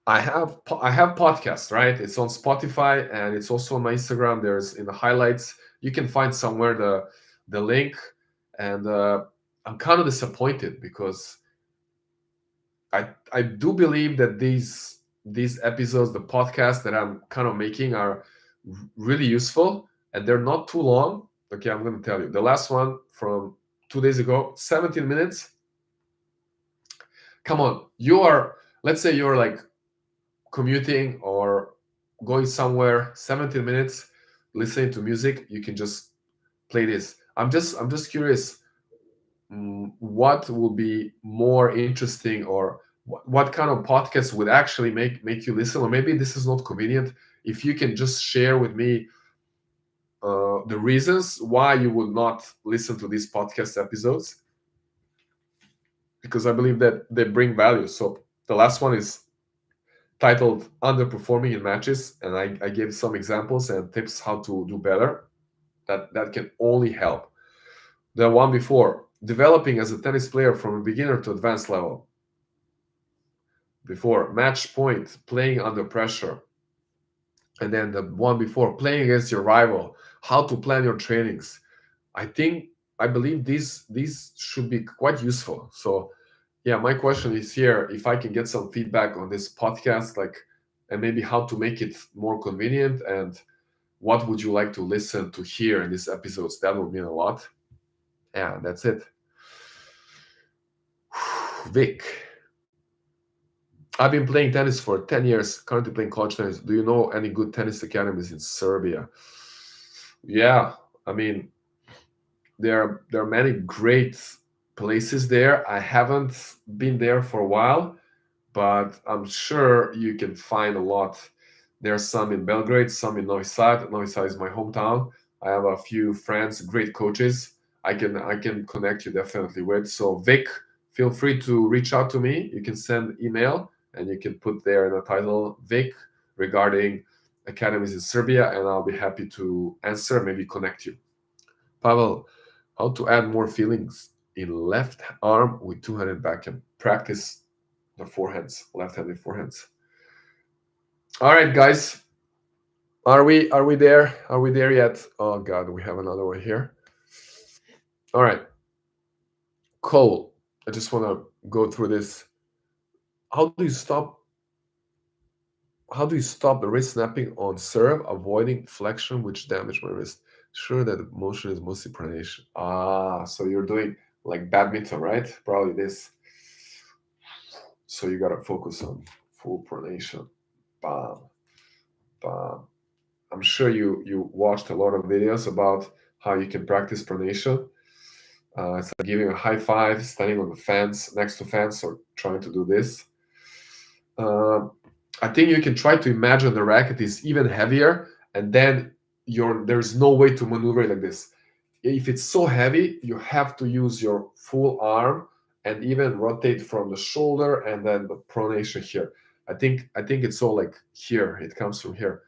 I have podcasts, right? It's on Spotify and it's also on my Instagram. There's in the highlights. You can find somewhere the link. And I'm kind of disappointed because I do believe that these episodes, the podcast that I'm kind of making, are really useful and they're not too long. Okay, I'm going to tell you. The last one from 2 days ago, 17 minutes. Come on, let's say you're like commuting or going somewhere, 17 minutes listening to music, you can just play this. I'm just curious, what would be more interesting, or what kind of podcast would actually make you listen, or maybe this is not convenient. If you can just share with me the reasons why you would not listen to these podcast episodes, because I believe that they bring value. So the last one is titled Underperforming in Matches, and I gave some examples and tips how to do better. That can only help. The one before, developing as a tennis player from a beginner to advanced level. Before, match point, playing under pressure. And then the one before, playing against your rival, how to plan your trainings. I believe these should be quite useful. So yeah, my question is here, if I can get some feedback on this podcast, like, and maybe how to make it more convenient, and what would you like to listen to hear in these episodes, that would mean a lot. Yeah, that's it. Vic, I've been playing tennis for 10 years, currently playing college tennis. Do you know any good tennis academies in Serbia? Yeah, I mean, there are many great places there. I haven't been there for a while, but I'm sure you can find a lot. There are some in Belgrade, some in Novi Sad. Novi Sad is my hometown. I have a few friends, great coaches. I can connect you definitely with. So Vic, feel free to reach out to me. You can send email and you can put there in the title Vic regarding academies in Serbia, and I'll be happy to answer, maybe connect you. Pavel, how to add more feelings in left arm with two-handed backhand. Practice the forehands, left-handed forehands. All right, guys. Are we there? Are we there yet? Oh God, we have another one here. All right. Cole, I just want to go through this. How do you stop the wrist snapping on serve, avoiding flexion which damage my wrist? Sure that the motion is mostly pronation. So you're doing like badminton, right? Probably this. So you gotta focus on full pronation. Bam, bam. I'm sure you watched a lot of videos about how you can practice pronation. It's like giving a high five, standing on the fence, next to fence, or trying to do this. I think you can try to imagine the racket is even heavier, and then there's no way to maneuver it like this. If it's so heavy, you have to use your full arm and even rotate from the shoulder and then the pronation here. I think it's all like here. It comes from here.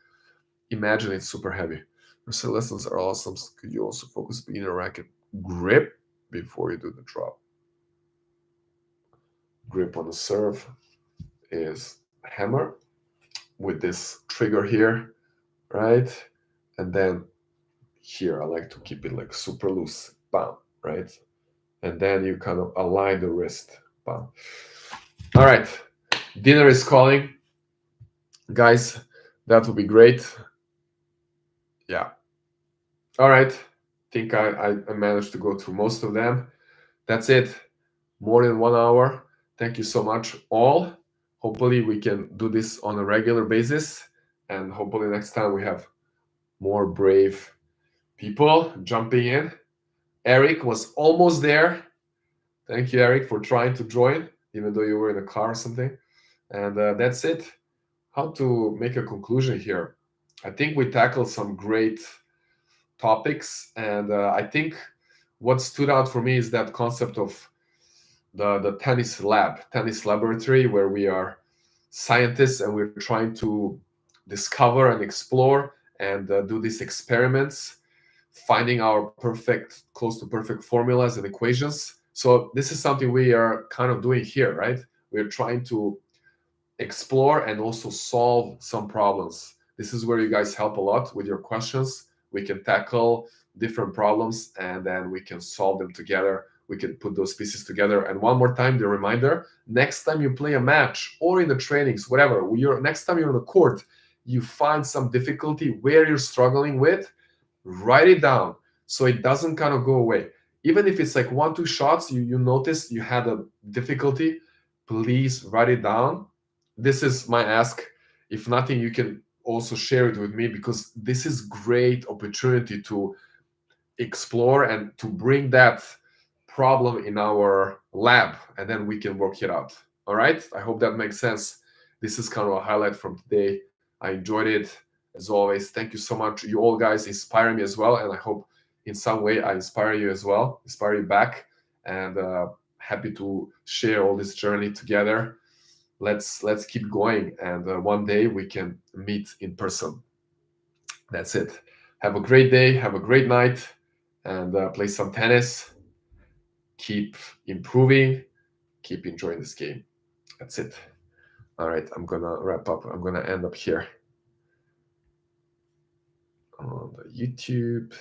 Imagine it's super heavy. So lessons are awesome. Could you also focus beginner racket grip before you do the drop? Grip on the serve is hammer with this trigger here, right? And then here I like to keep it like super loose, bam, right? And then you kind of align the wrist, bam. All right, dinner is calling, guys. That would be great. Yeah. All right. think I managed to go through most of them. That's it. More than 1 hour. Thank you so much, all. Hopefully, we can do this on a regular basis. And hopefully, next time we have more brave people jumping in. Eric was almost there. Thank you, Eric, for trying to join, even though you were in a car or something. And that's it. How to make a conclusion here? I think we tackled some great topics, and I think what stood out for me is that concept of the tennis laboratory, where we are scientists and we're trying to discover and explore and do these experiments, finding our perfect, close to perfect formulas and equations. So this is something we are kind of doing here, right? We're trying to explore and also solve some problems. This is where you guys help a lot with your questions. We can tackle different problems and then we can solve them together. We can put those pieces together. And one more time, the reminder, next time you play a match or in the trainings, whatever, next time you're on the court, you find some difficulty where you're struggling with, write it down so it doesn't kind of go away. Even if it's like 1-2 shots, you notice you had a difficulty, please write it down. This is my ask. If nothing, you can also share it with me, because this is great opportunity to explore and to bring that problem in our lab, and then we can work it out. All right, I hope that makes sense. This is kind of a highlight from today. I enjoyed it as always. Thank you so much. You all guys inspire me as well, and I hope in some way I inspire you as well, inspire you back, and happy to share all this journey together. Let's keep going, and one day we can meet in person. That's it. Have a great day, have a great night, and play some tennis. Keep improving, keep enjoying this game. That's it. All right, I'm gonna wrap up. I'm gonna end up here on the YouTube.